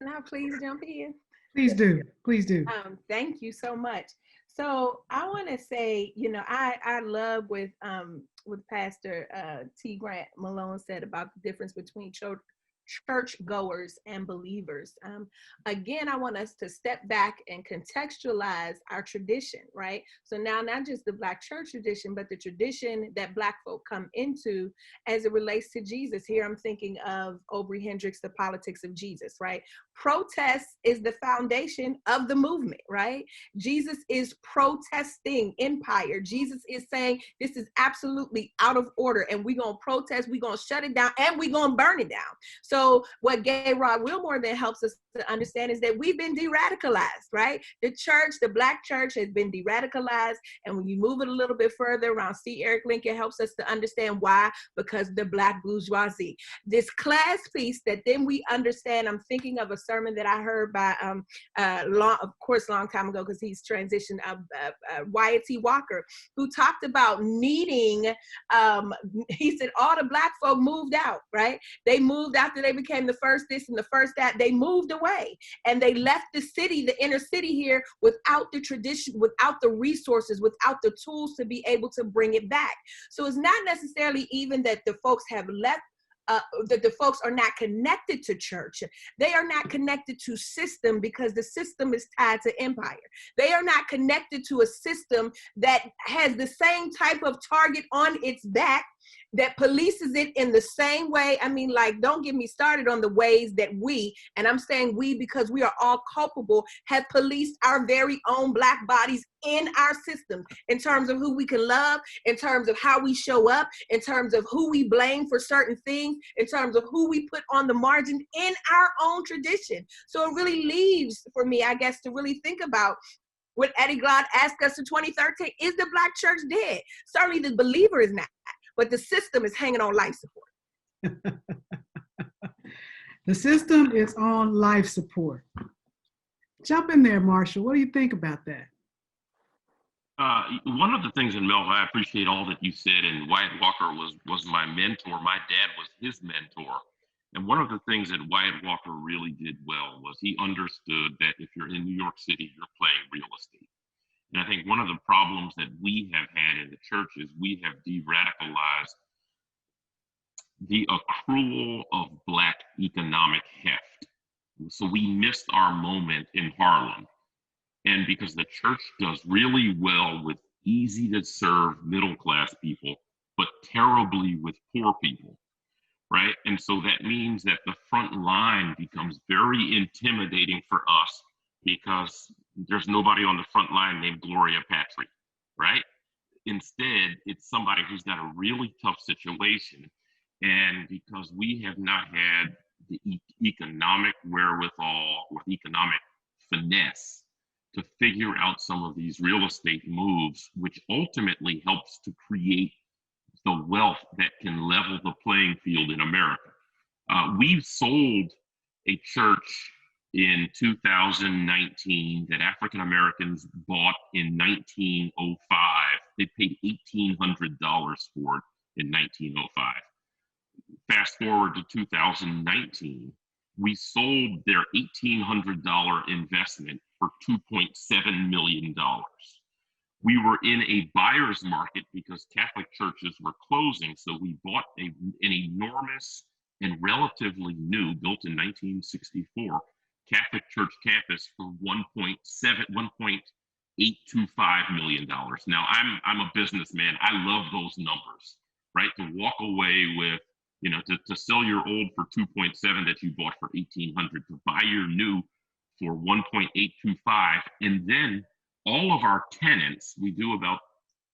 Now, please jump in. Please do. Please do. Thank you so much. So I want to say, I love with Pastor T. Grant Malone said about the difference between church goers and believers. Again, I want us to step back and contextualize our tradition, right? So now not just the Black church tradition, but the tradition that Black folk come into as it relates to Jesus. Here I'm thinking of Aubrey Hendricks, The Politics of Jesus, right? Protest is the foundation of the movement, right? Jesus is protesting empire. Jesus is saying this is absolutely out of order, and we're going to protest, we're going to shut it down, and we're going to burn it down. So what Gay Rod Wilmore then helps us to understand is that we've been de-radicalized, right? The church, the Black church has been de-radicalized. And when you move it a little bit further around C. Eric Lincoln helps us to understand why, because the Black bourgeoisie. This class piece that then we understand, I'm thinking of a sermon that I heard by, long time ago, because he's transitioned, Wyatt T. Walker, who talked about needing, he said all the Black folk moved out, right? They moved after they became the first this and the first that. They moved away and they left the city, the inner city here, without the tradition, without the resources, without the tools to be able to bring it back. So it's not necessarily even that the folks have left, that the folks are not connected to church. They are not connected to system because the system is tied to empire. They are not connected to a system that has the same type of target on its back, that polices it in the same way. I mean, like, don't get me started on the ways that we, and I'm saying we because we are all culpable, have policed our very own Black bodies in our system, in terms of who we can love, in terms of how we show up, in terms of who we blame for certain things, in terms of who we put on the margin in our own tradition. So it really leaves for me, I guess, to really think about what Eddie Glaude asked us in 2013, is the Black church dead? Certainly the believer is not, but the system is hanging on life support. The system is on life support. Jump in there, Marshall. What do you think about that? One of the things, and Mel, I appreciate all that you said, and Wyatt Walker was my mentor. My dad was his mentor. And one of the things that Wyatt Walker really did well was he understood that if you're in New York City, you're playing real estate. And I think one of the problems that we have had in the church is we have de-radicalized the accrual of Black economic heft. So we missed our moment in Harlem. And because the church does really well with easy to serve middle class people, but terribly with poor people, right? And so that means that the front line becomes very intimidating for us because there's nobody on the front line named Gloria Patrick, right? Instead, it's somebody who's got a really tough situation. And because we have not had the economic wherewithal or economic finesse to figure out some of these real estate moves, which ultimately helps to create the wealth that can level the playing field in America. We sold a church in 2019 that African Americans bought in 1905. They paid $1,800 for it in 1905. Fast forward to 2019, we sold their $1,800 investment for $2.7 million. We were in a buyer's market because Catholic churches were closing, so we bought an enormous and relatively new, built in 1964, Catholic church campus for $1.825 million. Now, I'm a businessman. I love those numbers, right? To walk away with, to sell your old for 2.7 that you bought for 1,800, to buy your new for 1.825, and then all of our tenants, we do about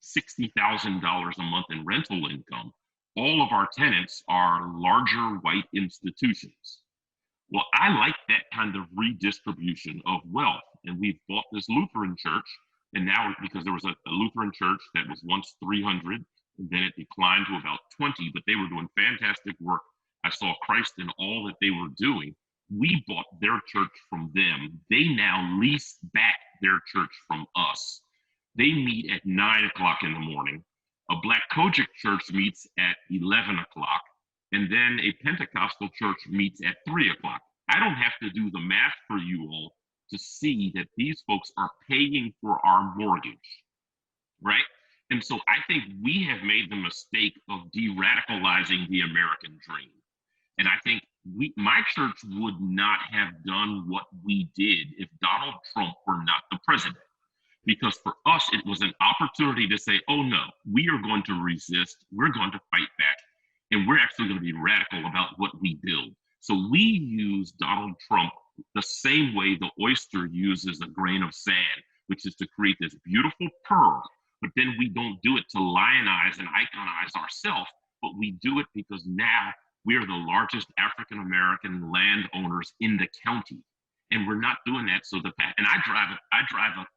$60,000 a month in rental income. All of our tenants are larger white institutions. Well, I like that kind of redistribution of wealth. And we've bought this Lutheran church. And now, because there was a Lutheran church that was once 300, and then it declined to about 20, but they were doing fantastic work. I saw Christ in all that they were doing. We bought their church from them. They now lease back their church from us. They meet at 9 o'clock in the morning. A Black Kojic church meets at 11 o'clock. And then a Pentecostal church meets at 3 o'clock. I don't have to do the math for you all to see that these folks are paying for our mortgage, right? And so I think we have made the mistake of de-radicalizing the American dream. And I think my church would not have done what we did if Donald Trump were not the president. Because for us, it was an opportunity to say, oh no, we are going to resist, we're going to fight back, and we're actually going to be radical about what we build. So we use Donald Trump the same way the oyster uses a grain of sand, which is to create this beautiful pearl, but then we don't do it to lionize and iconize ourselves, but we do it because now we are the largest African-American landowners in the county. And we're not doing that so and I drive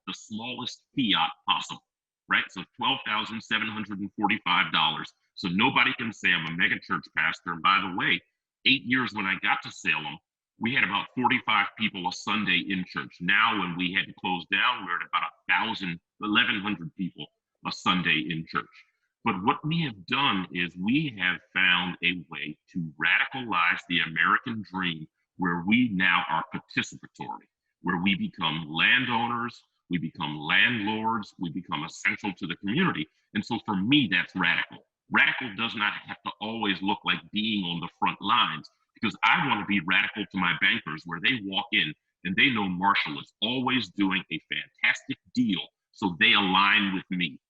the smallest Fiat possible, right? So $12,745. So nobody can say I'm a mega church pastor. And by the way, 8 years when I got to Salem, we had about 45 people a Sunday in church. Now, when we had to close down, we're at about 1,100 people a Sunday in church. But what we have done is we have found a way to radicalize the American dream where we now are participatory, where we become landowners, we become landlords, we become essential to the community. And so for me, that's radical. Radical does not have to always look like being on the front lines, because I want to be radical to my bankers where they walk in and they know Marshall is always doing a fantastic deal, so they align with me,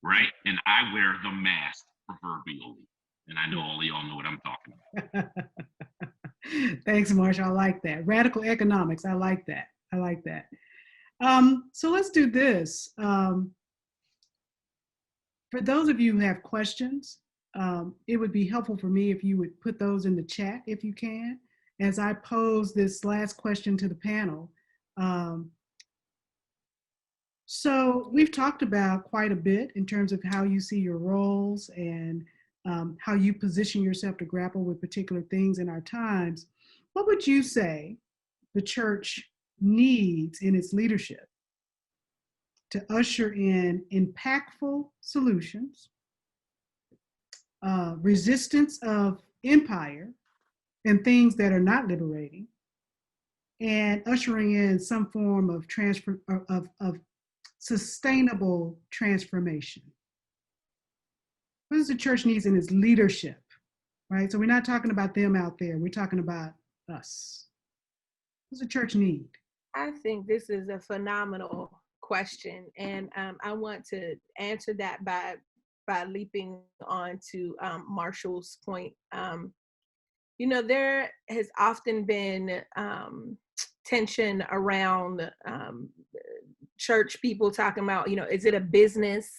right? And I wear the mask proverbially. And I know all of y'all know what I'm talking about. Thanks, Marshall. I like that. Radical economics. I like that. I like that. So let's do this. For those of you who have questions, it would be helpful for me if you would put those in the chat if you can, as I pose this last question to the panel. So we've talked about quite a bit in terms of how you see your roles and how you position yourself to grapple with particular things in our times. What would you say the church needs in its leadership to usher in impactful solutions, resistance of empire and things that are not liberating, and ushering in some form of sustainable transformation? What does the church needs in its leadership, right? So we're not talking about them out there. We're talking about us. What does the church need? I think this is a phenomenal question. And I want to answer that by leaping on to Marshall's point You know, there has often been tension around church people talking about, you know, is it a business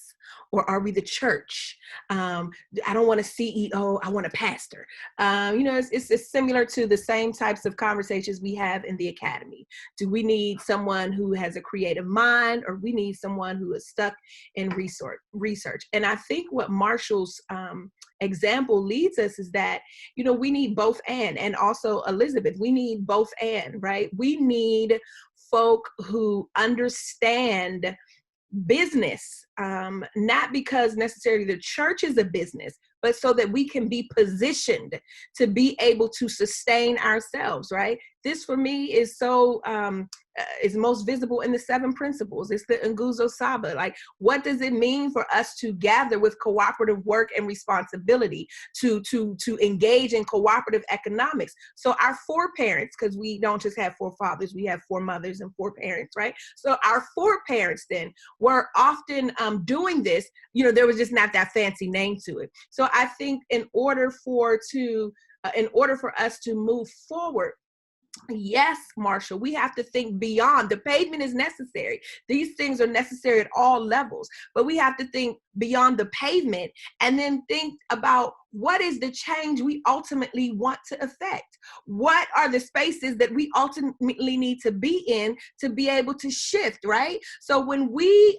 or are we the church? I don't want a CEO, I want a pastor. You know, it's similar to the same types of conversations we have in the academy. Do we need someone who has a creative mind, or we need someone who is stuck in research? And I think what Marshall's example leads us is that, you know, we need both and also Elizabeth, we need both and, right? We need folk who understand business, not because necessarily the church is a business, but so that we can be positioned to be able to sustain ourselves, right? This for me is so, is most visible in the 7 principles. It's the Nguzo Saba. Like, what does it mean for us to gather with cooperative work and responsibility, to engage in cooperative economics? So our 4 parents, because we don't just have 4 fathers, we have 4 mothers and 4 parents, right? So our 4 parents then were often doing this. You know, there was just not that fancy name to it. So I think in order for us to move forward, yes, Marshall, we have to think beyond. The pavement is necessary. These things are necessary at all levels, but we have to think beyond the pavement and then think about what is the change we ultimately want to affect? What are the spaces that we ultimately need to be in to be able to shift, right? So when we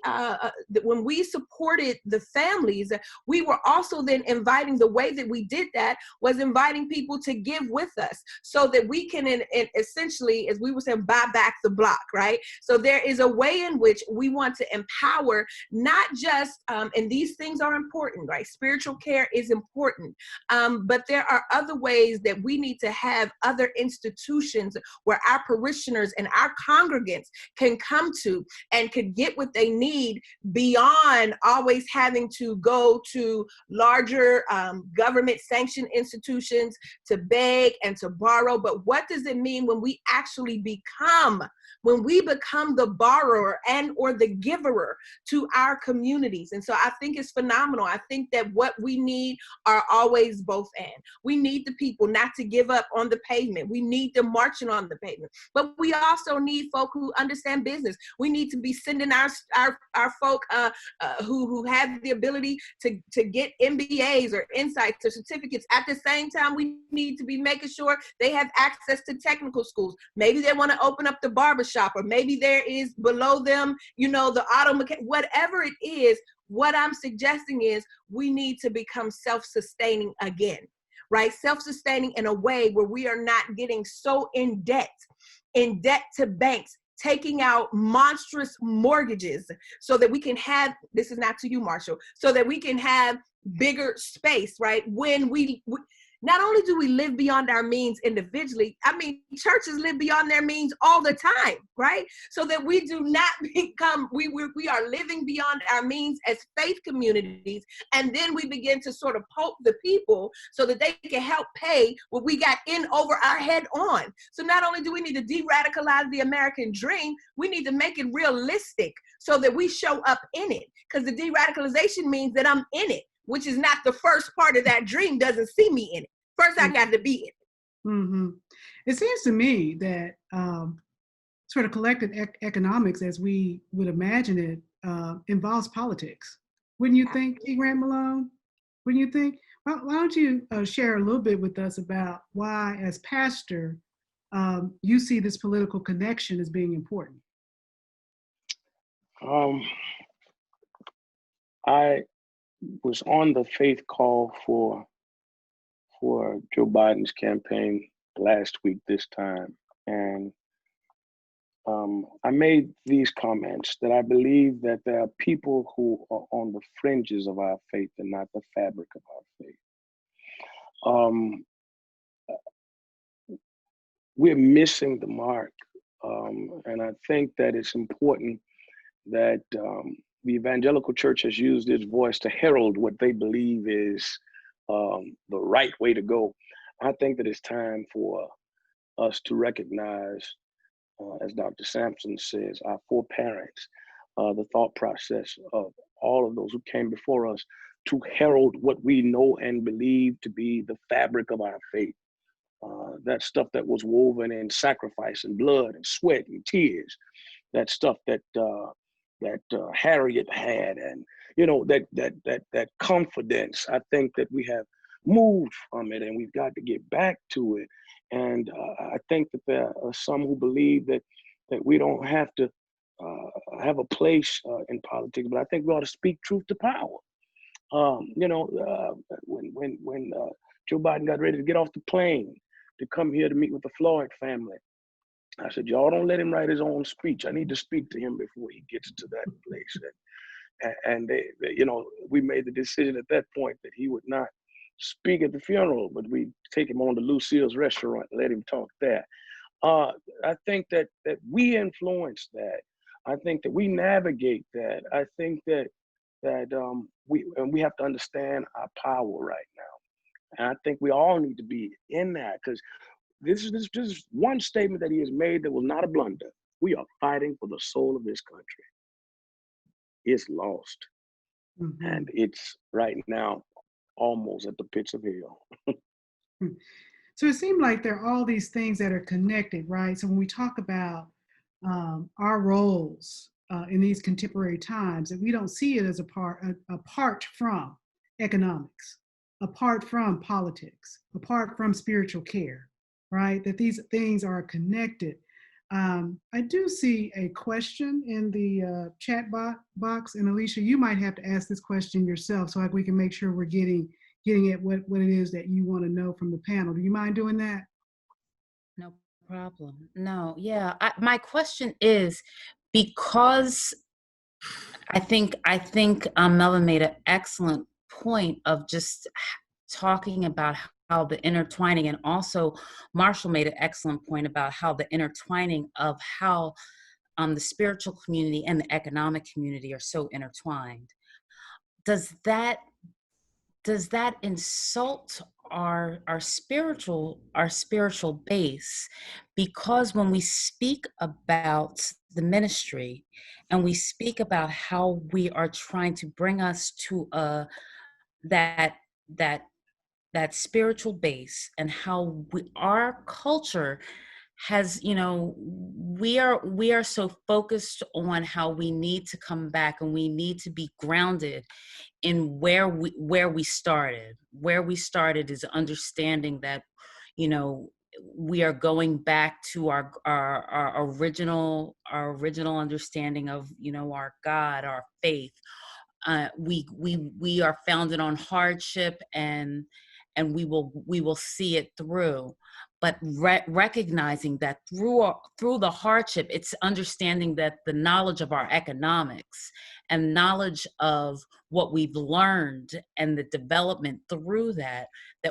supported the families, we were also then inviting, the way that we did that was inviting people to give with us so that we can essentially, as we were saying, buy back the block, right? So there is a way in which we want to empower, not just, and these things are important, right? Spiritual care is important. But there are other ways that we need to have other institutions where our parishioners and our congregants can come to and could get what they need beyond always having to go to larger government sanctioned institutions to beg and to borrow. But what does it mean when we actually become the borrower and or the giver to our communities? And so I think it's phenomenal. I think that what we need are always both and. We need the people not to give up on the pavement. We need them marching on the pavement, but we also need folk who understand business. We need to be sending our folk who have the ability to get MBAs or insights or certificates. At the same time, we need to be making sure they have access to technical schools. Maybe they want to open up the barbershop, or maybe there is below them, you know, the auto mechanic, whatever it is. What I'm suggesting is we need to become self-sustaining again, right? Self-sustaining in a way where we are not getting so in debt to banks, taking out monstrous mortgages so that we can have, this is not to you, Marshall, so that we can have bigger space, right? When we not only do we live beyond our means individually, I mean, churches live beyond their means all the time, right? So that we do not become, we are living beyond our means as faith communities, and then we begin to sort of poke the people so that they can help pay what we got in over our head on. So not only do we need to de-radicalize the American dream, we need to make it realistic so that we show up in it, because the de-radicalization means that I'm in it, which is not the first part of that dream, doesn't see me in it. First, I got to be in it. Mm-hmm. It seems to me that sort of collective economics, as we would imagine it, involves politics. Wouldn't you think, E. Grant Malone? Wouldn't you think? Why don't you share a little bit with us about why, as pastor, you see this political connection as being important? I was on the faith call for Joe Biden's campaign last week this time, and I made these comments that I believe that there are people who are on the fringes of our faith and not the fabric of our faith. We're missing the mark, and I think that it's important that the evangelical church has used its voice to herald what they believe is the right way to go. I think that it's time for us to recognize, as Dr. Sampson says, our 4 parents, the thought process of all of those who came before us, to herald what we know and believe to be the fabric of our faith. that stuff that was woven in sacrifice and blood and sweat and tears, that stuff that Harriet had, and that confidence. I think that we have moved from it, and we've got to get back to it. And I think that there are some who believe that we don't have to have a place in politics, but I think we ought to speak truth to power. When Joe Biden got ready to get off the plane to come here to meet with the Floyd family, I said, y'all don't let him write his own speech. I need to speak to him before he gets to that place. And we made the decision at that point that he would not speak at the funeral, but we take him on to Lucille's restaurant and let him talk there. I think that we influence that. I think that we navigate that. I think that we have to understand our power right now. And I think we all need to be in that, because this is one statement that he has made that was not a blunder. We are fighting for the soul of this country. It's lost. Mm-hmm. And it's right now almost at the pits of hell. So it seemed like there are all these things that are connected, right? So when we talk about our roles in these contemporary times, that we don't see it as apart from economics, apart from politics, apart from spiritual care, right? That these things are connected. I do see a question in the chat box, and Alicia, you might have to ask this question yourself so we can make sure we're getting at what it is that you want to know from the panel. Do you mind doing that? No problem. No, yeah. My question is, because I think Melvin made an excellent point of just talking about how the intertwining, and also Marshall made an excellent point about how the intertwining of how the spiritual community and the economic community are so intertwined. Does that insult our spiritual base? Because when we speak about the ministry and we speak about how we are trying to bring us to that spiritual base, and how our culture has, we are so focused on how we need to come back and we need to be grounded in where we started. Where we started is understanding that, we are going back to our original understanding of, our God, our faith. We are founded on hardship, and we will see it through. But recognizing that through the hardship, it's understanding that the knowledge of our economics and knowledge of what we've learned and the development through that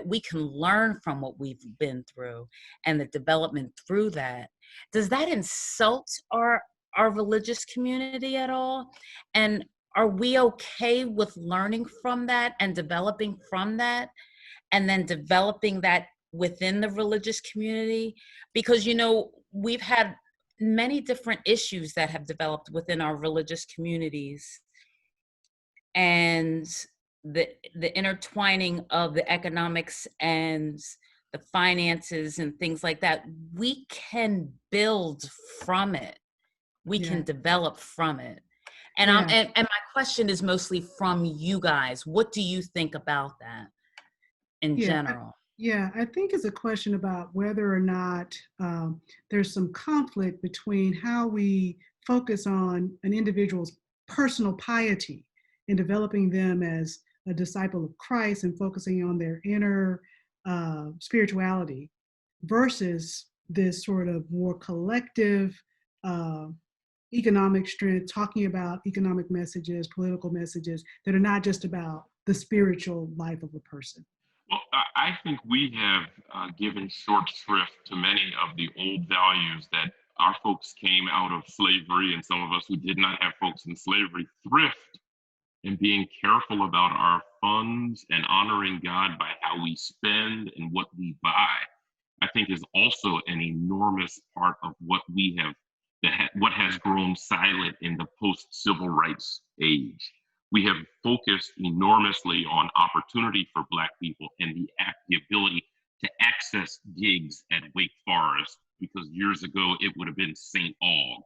we can learn from what we've been through and the development through that. Does that insult our religious community at all? And are we okay with learning from that and developing from that, and then developing that within the religious community? Because, we've had many different issues that have developed within our religious communities, and the intertwining of the economics and the finances and things like that. We can build from it. We can develop from it. And and my question is mostly from you guys. What do you think about that in general? I think it's a question about whether or not there's some conflict between how we focus on an individual's personal piety and developing them as a disciple of Christ and focusing on their inner spirituality, versus this sort of more collective economic strength, talking about economic messages, political messages that are not just about the spiritual life of a person. Well, I think we have given short shrift to many of the old values that our folks came out of slavery, and some of us who did not have folks in slavery. Thrift and being careful about our funds and honoring God by how we spend and what we buy, I think is also an enormous part of what we have, what has grown silent in the post-civil rights age. We have focused enormously on opportunity for Black people and the ability to access famous gigs at Wake Forest, because years ago it would have been St. Aug,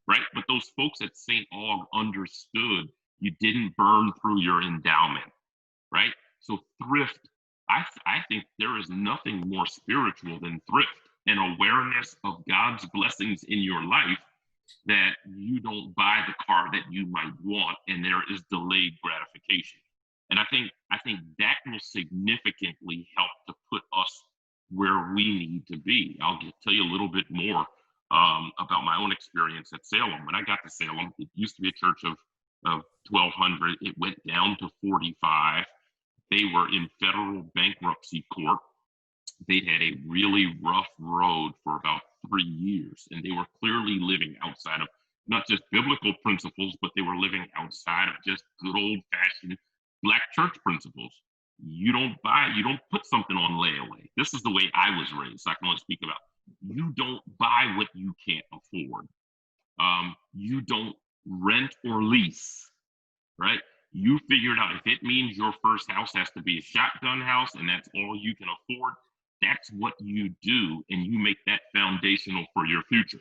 right? But those folks at St. Aug understood you didn't burn through your endowment, right? So thrift, I think there is nothing more spiritual than thrift and awareness of God's blessings in your life, that you don't buy the car that you might want and there is delayed gratification. And I think that will significantly help to put us where we need to be. I'll tell you a little bit more about my own experience at Salem. When I got to Salem, it used to be a church of 1,200. It went down to 45. They were in federal bankruptcy court. They'd had a really rough road for about 3 years, and they were clearly living outside of not just biblical principles, but they were living outside of just good old-fashioned Black church principles. You don't put something on layaway. This is the way I was raised, so I can only speak about. You don't buy what you can't afford. You don't rent or lease, right? You figure it out. If it means your first house has to be a shotgun house and that's all you can afford, that's what you do, and you make that foundational for your future.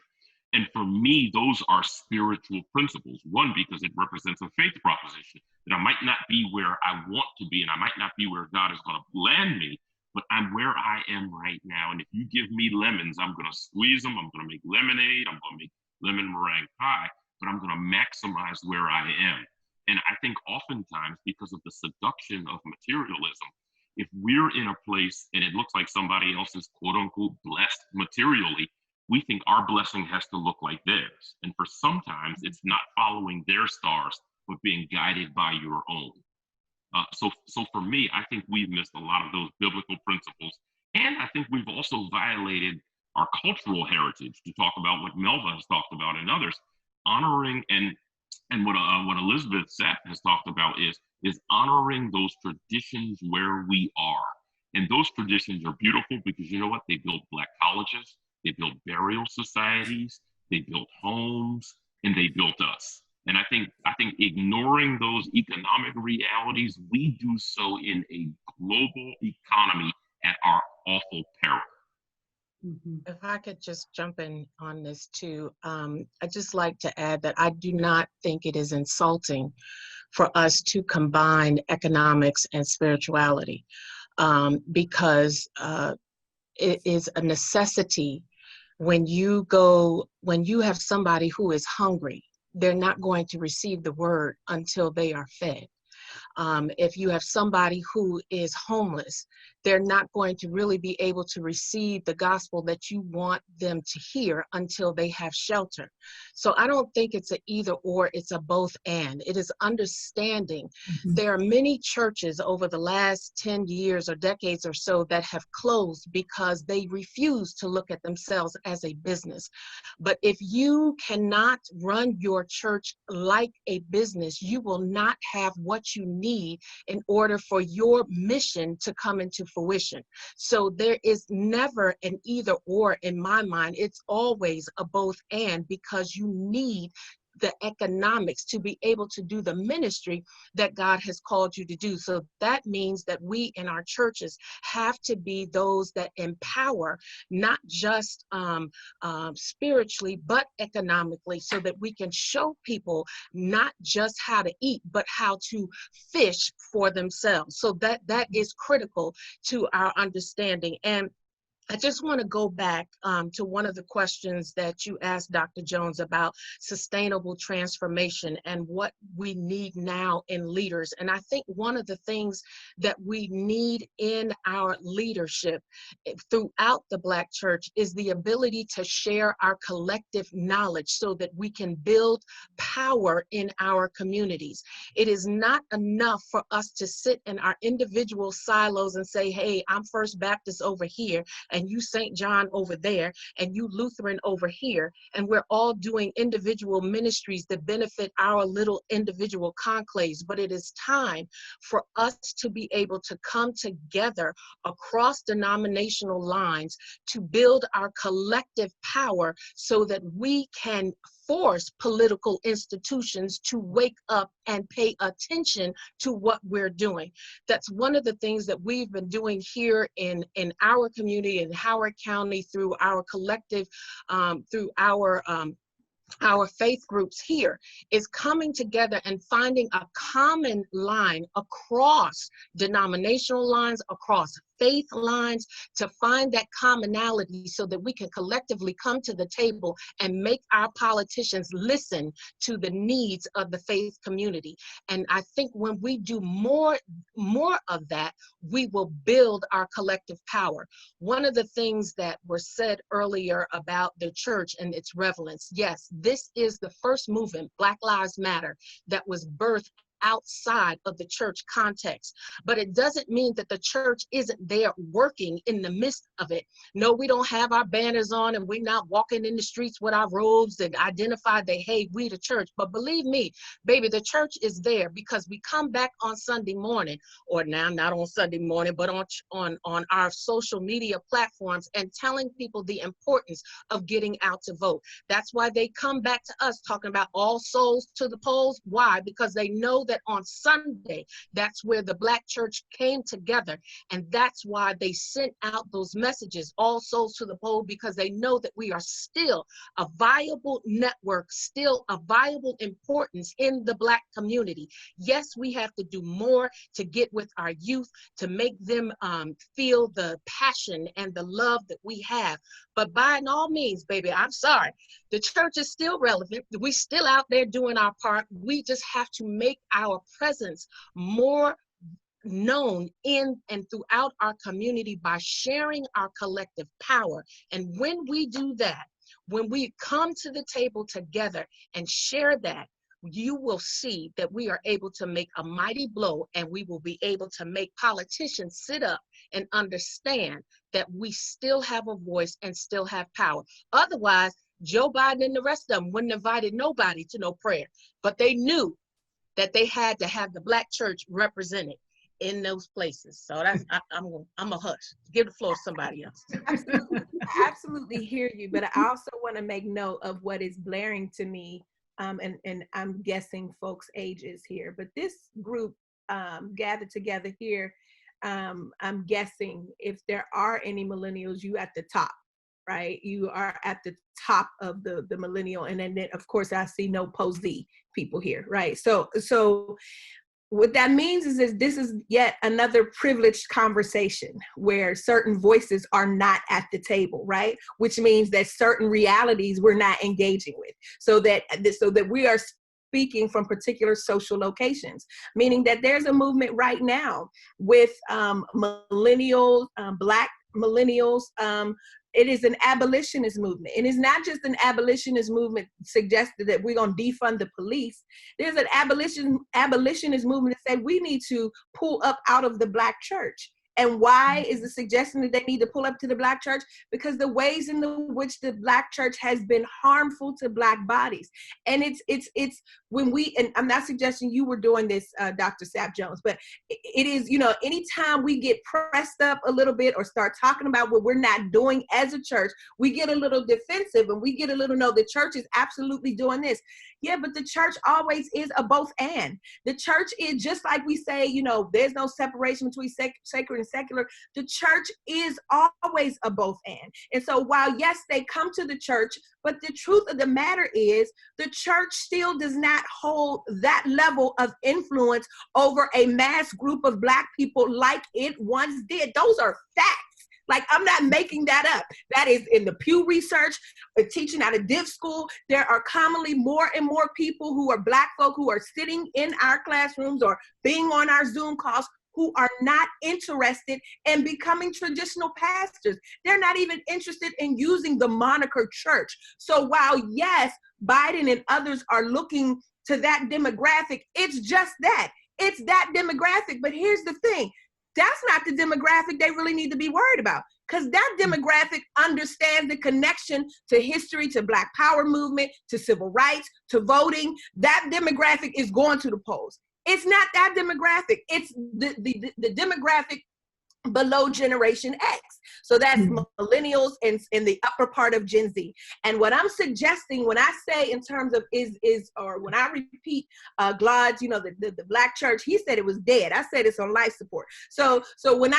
And for me, those are spiritual principles. One, because it represents a faith proposition, that I might not be where I want to be, and I might not be where God is going to land me, but I'm where I am right now. And if you give me lemons, I'm going to squeeze them. I'm going to make lemonade. I'm going to make lemon meringue pie, but I'm going to maximize where I am. And I think oftentimes, because of the seduction of materialism, if we're in a place and it looks like somebody else is quote unquote blessed materially, we think our blessing has to look like theirs. And for sometimes it's not following their stars, but being guided by your own. So for me, I think we've missed a lot of those biblical principles. And I think we've also violated our cultural heritage, to talk about what Melva has talked about and others, honoring and what Elizabeth Sapp has talked about is honoring those traditions where we are. And those traditions are beautiful because you know what? They built Black colleges, they built burial societies, they built homes, and they built us. And I think ignoring those economic realities, we do so in a global economy at our awful peril. If I could just jump in on this too, I'd just like to add that I do not think it is insulting for us to combine economics and spirituality, because it is a necessity. When you have somebody who is hungry, they're not going to receive the word until they are fed. If you have somebody who is homeless, they're not going to really be able to receive the gospel that you want them to hear until they have shelter. So I don't think it's an either or, it's a both and. It is understanding. There are many churches over the last 10 years or decades or so that have closed because they refuse to look at themselves as a business. But if you cannot run your church like a business, you will not have what you need in order for your mission to come into fruition. So there is never an either or in my mind. It's always a both and, because you need the economics to be able to do the ministry that God has called you to do. So that means that we in our churches have to be those that empower, not just spiritually, but economically, so that we can show people not just how to eat, but how to fish for themselves. So that is critical to our understanding. And I just want to go back to one of the questions that you asked Dr. Jones about sustainable transformation and what we need now in leaders. And I think one of the things that we need in our leadership throughout the Black church is the ability to share our collective knowledge so that we can build power in our communities. It is not enough for us to sit in our individual silos and say, hey, I'm First Baptist over here, and you St. John over there, and you Lutheran over here, and we're all doing individual ministries that benefit our little individual conclaves. But it is time for us to be able to come together across denominational lines to build our collective power so that we can force political institutions to wake up and pay attention to what we're doing. That's one of the things that we've been doing here in our community in Howard County through our collective, through our faith groups here, is coming together and finding a common line across denominational lines, across faith lines, to find that commonality so that we can collectively come to the table and make our politicians listen to the needs of the faith community. And I think when we do more of that, we will build our collective power. One of the things that were said earlier about the church and its relevance, yes, this is the first movement, Black Lives Matter, that was birthed outside of the church context. But it doesn't mean that the church isn't there working in the midst of it. No, we don't have our banners on and we're not walking in the streets with our robes and identify that, hey, we the church. But believe me, baby, the church is there because we come back on Sunday morning, or now not on Sunday morning, but on our social media platforms and telling people the importance of getting out to vote. That's why they come back to us talking about all souls to the polls. Why? Because they know that on Sunday, that's where the Black church came together. And that's why they sent out those messages, all souls to the poll, because they know that we are still a viable network, still a viable importance in the Black community. Yes, we have to do more to get with our youth, to make them feel the passion and the love that we have. But by all means, baby, I'm sorry, the church is still relevant. We still out there doing our part. We just have to make our presence more known in and throughout our community by sharing our collective power. And when we do that, when we come to the table together and share that, you will see that we are able to make a mighty blow, and we will be able to make politicians sit up and understand that we still have a voice and still have power. Otherwise, Joe Biden and the rest of them wouldn't have invited nobody to no prayer, but they knew that they had to have the Black church represented in those places. So that's, I'm a hush. Give the floor to somebody else. Absolutely, I absolutely hear you, but I also want to make note of what is blaring to me, and I'm guessing folks' ages here, but this group gathered together here, I'm guessing if there are any millennials, you at the top, right? You are at the top of the millennial, and then of course I see no post-Z people here, right? So what that means is this is yet another privileged conversation where certain voices are not at the table, right? Which means that certain realities we're not engaging with, so that we are speaking from particular social locations, meaning that there's a movement right now with millennials, Black millennials. It is an abolitionist movement. And it's not just an abolitionist movement suggested that we're going to defund the police. There's an abolitionist movement that say we need to pull up out of the Black church. And why is the suggestion that they need to pull up to the Black church? Because the ways in which the Black church has been harmful to Black bodies. And it's when we, and I'm not suggesting you were doing this, Dr. Sapp Jones, but it is, anytime we get pressed up a little bit or start talking about what we're not doing as a church, we get a little defensive and we get a little, no, the church is absolutely doing this. Yeah, but the church always is a both and. The church is just like we say, there's no separation between sacred and secular. The church is always a both and. And so while, yes, they come to the church, but the truth of the matter is the church still does not hold that level of influence over a mass group of Black people like it once did. Those are facts. Like, I'm not making that up. That is in the Pew Research, teaching at a div school. There are commonly more and more people who are Black folk who are sitting in our classrooms or being on our Zoom calls who are not interested in becoming traditional pastors. They're not even interested in using the moniker church. So while, yes, Biden and others are looking to that demographic, it's just that. It's that demographic. But here's the thing. That's not the demographic they really need to be worried about, because that demographic understands the connection to history, to Black Power movement, to civil rights, to voting. That demographic is going to the polls. It's not that demographic. It's the demographic below Generation X. So that's Mhm. millennials and in the upper part of Gen Z. And what I'm suggesting when I say in terms of or when I repeat Glad's, the black church, he said it was dead. I said it's on life support. So when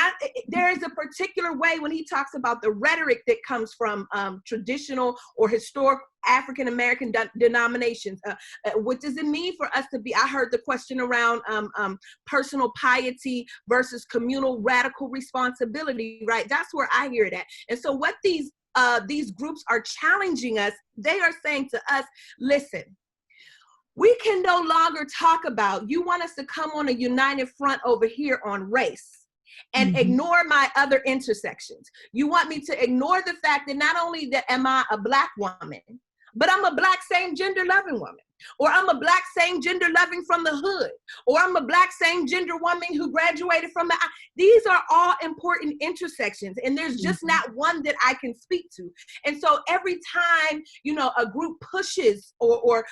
there is a particular way when he talks about the rhetoric that comes from traditional or historic African-American denominations. What does it mean for us to be, I heard the question around personal piety versus communal radical responsibility, right? That's where I hear it at. And so what these groups are challenging us, they are saying to us, listen, we can no longer talk about, you want us to come on a united front over here on race and ignore my other intersections. You want me to ignore the fact that not only that am I a Black woman, but I'm a Black same gender loving woman, or I'm a Black same gender loving from the hood, or I'm a Black same gender woman who graduated from the, these are all important intersections, and there's just not one that I can speak to. And so every time, a group pushes or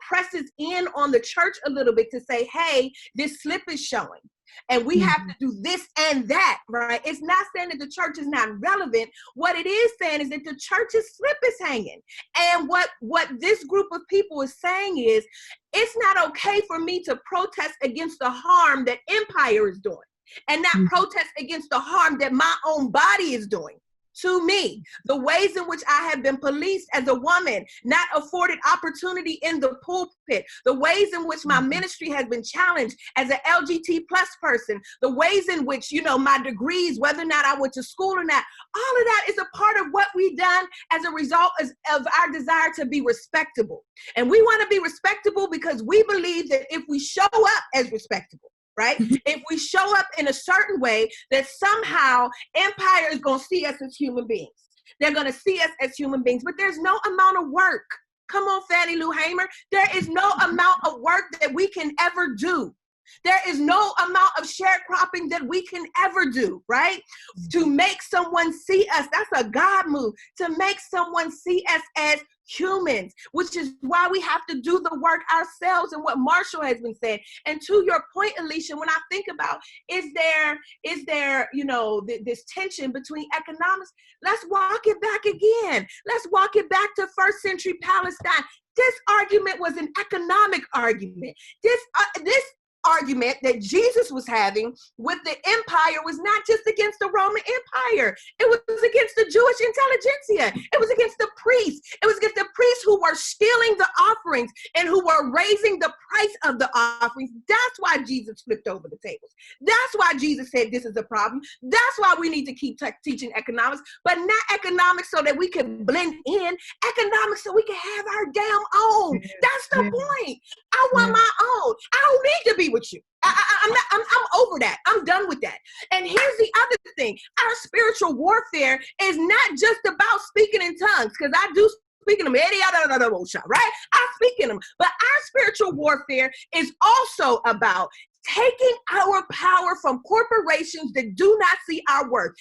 presses in on the church a little bit to say, hey, this slip is showing, and we have to do this and that, right? It's not saying that the church is not relevant. What it is saying is that the church's slip is hanging. And what this group of people is saying is, it's not okay for me to protest against the harm that empire is doing and not protest against the harm that my own body is doing to me. The ways in which I have been policed as a woman, not afforded opportunity in the pulpit, the ways in which my ministry has been challenged as an LGBT plus person, the ways in which, my degrees, whether or not I went to school or not, all of that is a part of what we've done as a result of our desire to be respectable. And we want to be respectable because we believe that if we show up as respectable, right? If we show up in a certain way, that somehow empire is going to see us as human beings. They're going to see us as human beings, but there's no amount of work. Come on, Fannie Lou Hamer. There is no amount of work that we can ever do. There is no amount of sharecropping that we can ever do, right? To make someone see us, that's a God move, to make someone see us as humans, which is why we have to do the work ourselves, and what Marshall has been saying. And to your point, Alicia, when I think about, is there this tension between economics? Let's walk it back again. Let's walk it back to first century Palestine. This argument was an economic argument. This argument that Jesus was having with the empire was not just against the Roman Empire. It was against the Jewish intelligentsia. It was against the priests. It was against the priests who were stealing the offerings and who were raising the price of the offerings. That's why Jesus flipped over the tables. That's why Jesus said this is a problem. That's why we need to keep teaching economics, but not economics so that we can blend in, economics so we can have our damn own. That's the point. I want my own. I don't need to be with you. I'm over that. I'm done with that. And here's the other thing. Our spiritual warfare is not just about speaking in tongues, because I do speak in them, right? I speak in them. But our spiritual warfare is also about taking our power from corporations that do not see our worth.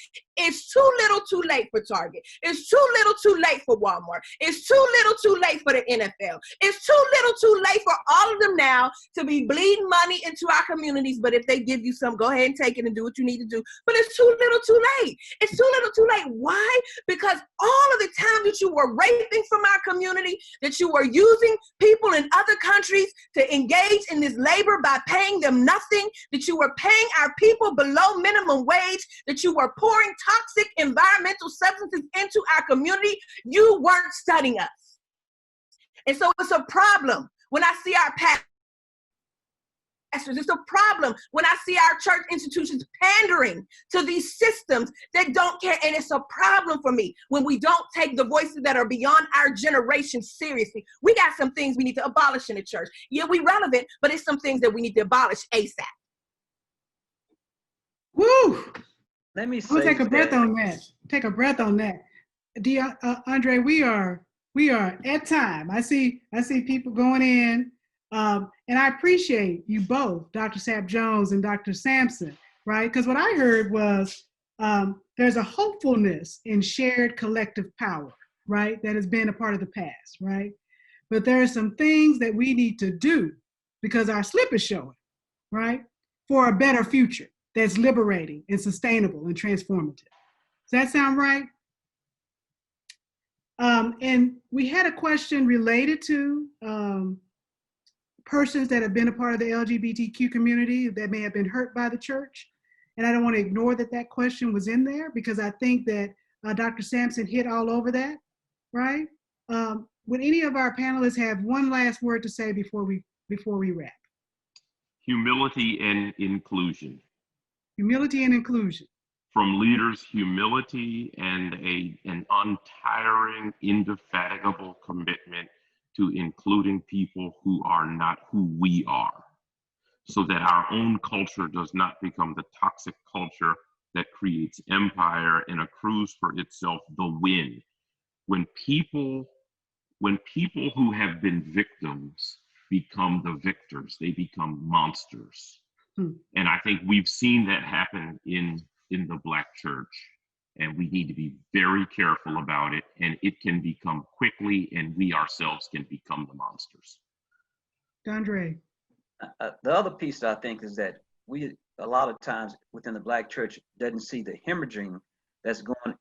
It's too little too late for Target. It's too little too late for Walmart. It's too little too late for the NFL. It's too little too late for all of them now to be bleeding money into our communities. But if they give you some, go ahead and take it and do what you need to do. But it's too little too late. It's too little too late. Why? Because all of the time that you were raping from our community, that you were using people in other countries to engage in this labor by paying them nothing, that you were paying our people below minimum wage, that you were pouring toxic environmental substances into our community, you weren't studying us. And so it's a problem when I see our pastors. It's a problem when I see our church institutions pandering to these systems that don't care. And it's a problem for me when we don't take the voices that are beyond our generation seriously. We got some things we need to abolish in the church. Yeah, we relevant, but it's some things that we need to abolish ASAP. Woo! Let me We'll say take a breath on that. Take a breath on that. Andre, we are at time. I see people going in, and I appreciate you both, Dr. Sapp Jones and Dr. Sampson, right? Because what I heard was there's a hopefulness in shared collective power, right? That has been a part of the past, right? But there are some things that we need to do because our slip is showing, right? For a better future that's liberating and sustainable and transformative. Does that sound right? And we had a question related to persons that have been a part of the LGBTQ community that may have been hurt by the church. And I don't want to ignore that that question was in there, because I think that Dr. Sampson hit all over that, right? Would any of our panelists have one last word to say before we wrap? Humility and inclusion. Humility and inclusion. From leaders, humility and an untiring, indefatigable commitment to including people who are not who we are, so that our own culture does not become the toxic culture that creates empire and accrues for itself the win. When people who have been victims become the victors, they become monsters. And I think we've seen that happen in the Black church, and we need to be very careful about it, and it can become quickly, and we ourselves can become the monsters. Dondre. The other piece that I think is that we, a lot of times within the Black church, doesn't see the hemorrhaging that's going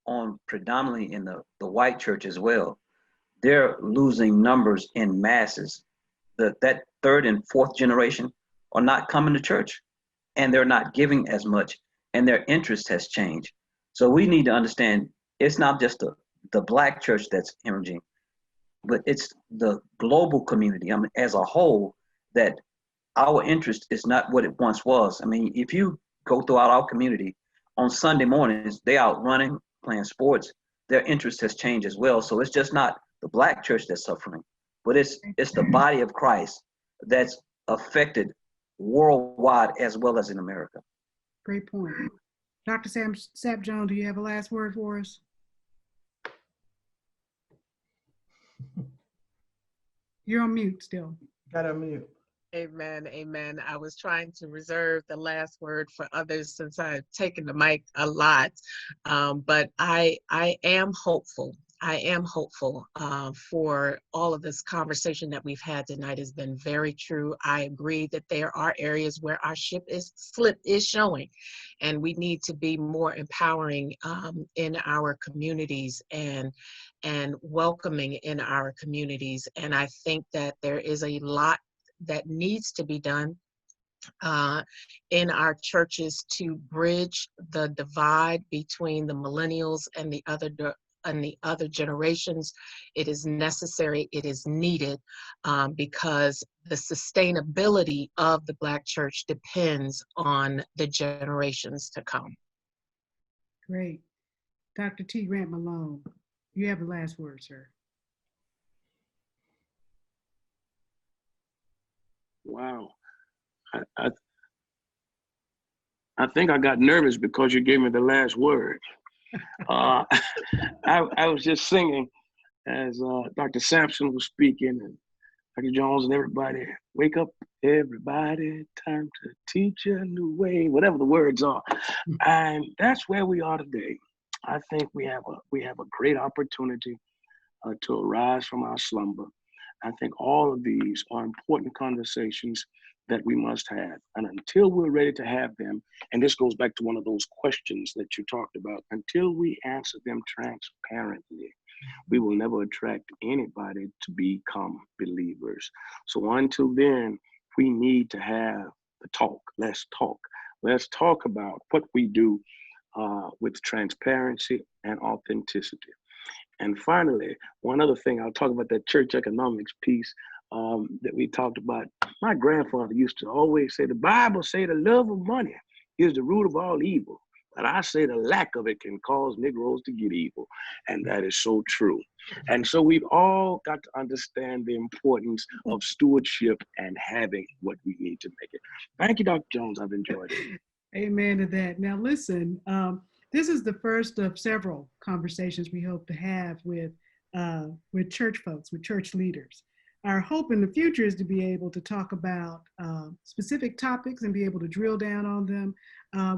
on predominantly in the white church as well. They're losing numbers in masses. That third and fourth generation are not coming to church, and they're not giving as much, and their interest has changed. So we need to understand it's not just the Black church that's hemorrhaging, but it's the global community, I mean, as a whole, that our interest is not what it once was. I mean, if you go throughout our community on Sunday mornings, they out running, playing sports, their interest has changed as well. So it's just not the Black church that's suffering, but it's the body of Christ that's affected worldwide as well as in America. Great point. Dr. Sap Jones, do you have a last word for us? You're on mute still. Got to mute. Amen, amen. I was trying to reserve the last word for others since I've taken the mic a lot, but I am hopeful. I am hopeful for all of this conversation that we've had tonight has been very true. I agree that there are areas where our slip is showing, and we need to be more empowering in our communities and welcoming in our communities. And I think that there is a lot that needs to be done in our churches to bridge the divide between the millennials and the other generations. It is necessary, it is needed, because the sustainability of the Black church depends on the generations to come. Great. Dr. T. Grant Malone, you have the last word, sir. Wow. I think I got nervous because you gave me the last word. I was just singing as Dr. Sampson was speaking, and Dr. Jones and everybody, wake up, everybody, time to teach a new way, whatever the words are. And that's where we are today. I think we have a great opportunity to arise from our slumber. I think all of these are important conversations that we must have. And until we're ready to have them, and this goes back to one of those questions that you talked about, until we answer them transparently, we will never attract anybody to become believers. So until then, we need to have the talk. Let's talk. Let's talk about what we do with transparency and authenticity. And finally, one other thing, I'll talk about that church economics piece that we talked about. My grandfather used to always say, the Bible say the love of money is the root of all evil. But I say the lack of it can cause Negroes to get evil. And that is so true. And so we've all got to understand the importance of stewardship and having what we need to make it. Thank you, Dr. Jones. I've enjoyed it. Amen to that. Now listen, this is the first of several conversations we hope to have with church folks, with church leaders. Our hope in the future is to be able to talk about specific topics and be able to drill down on them.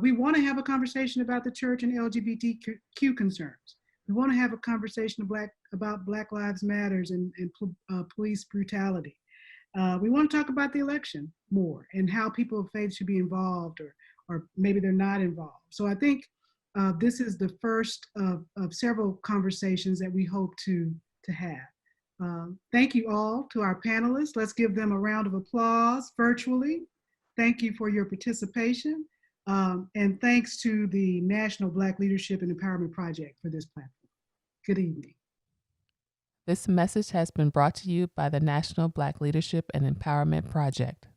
We want to have a conversation about the church and LGBTQ concerns. We want to have a conversation about Black Lives Matters and police brutality. We want to talk about the election more and how people of faith should be involved, or maybe they're not involved. So I think this is the first of several conversations that we hope to have. Thank you all to our panelists. Let's give them a round of applause virtually. Thank you for your participation. And thanks to the National Black Leadership and Empowerment Project for this platform. Good evening. This message has been brought to you by the National Black Leadership and Empowerment Project.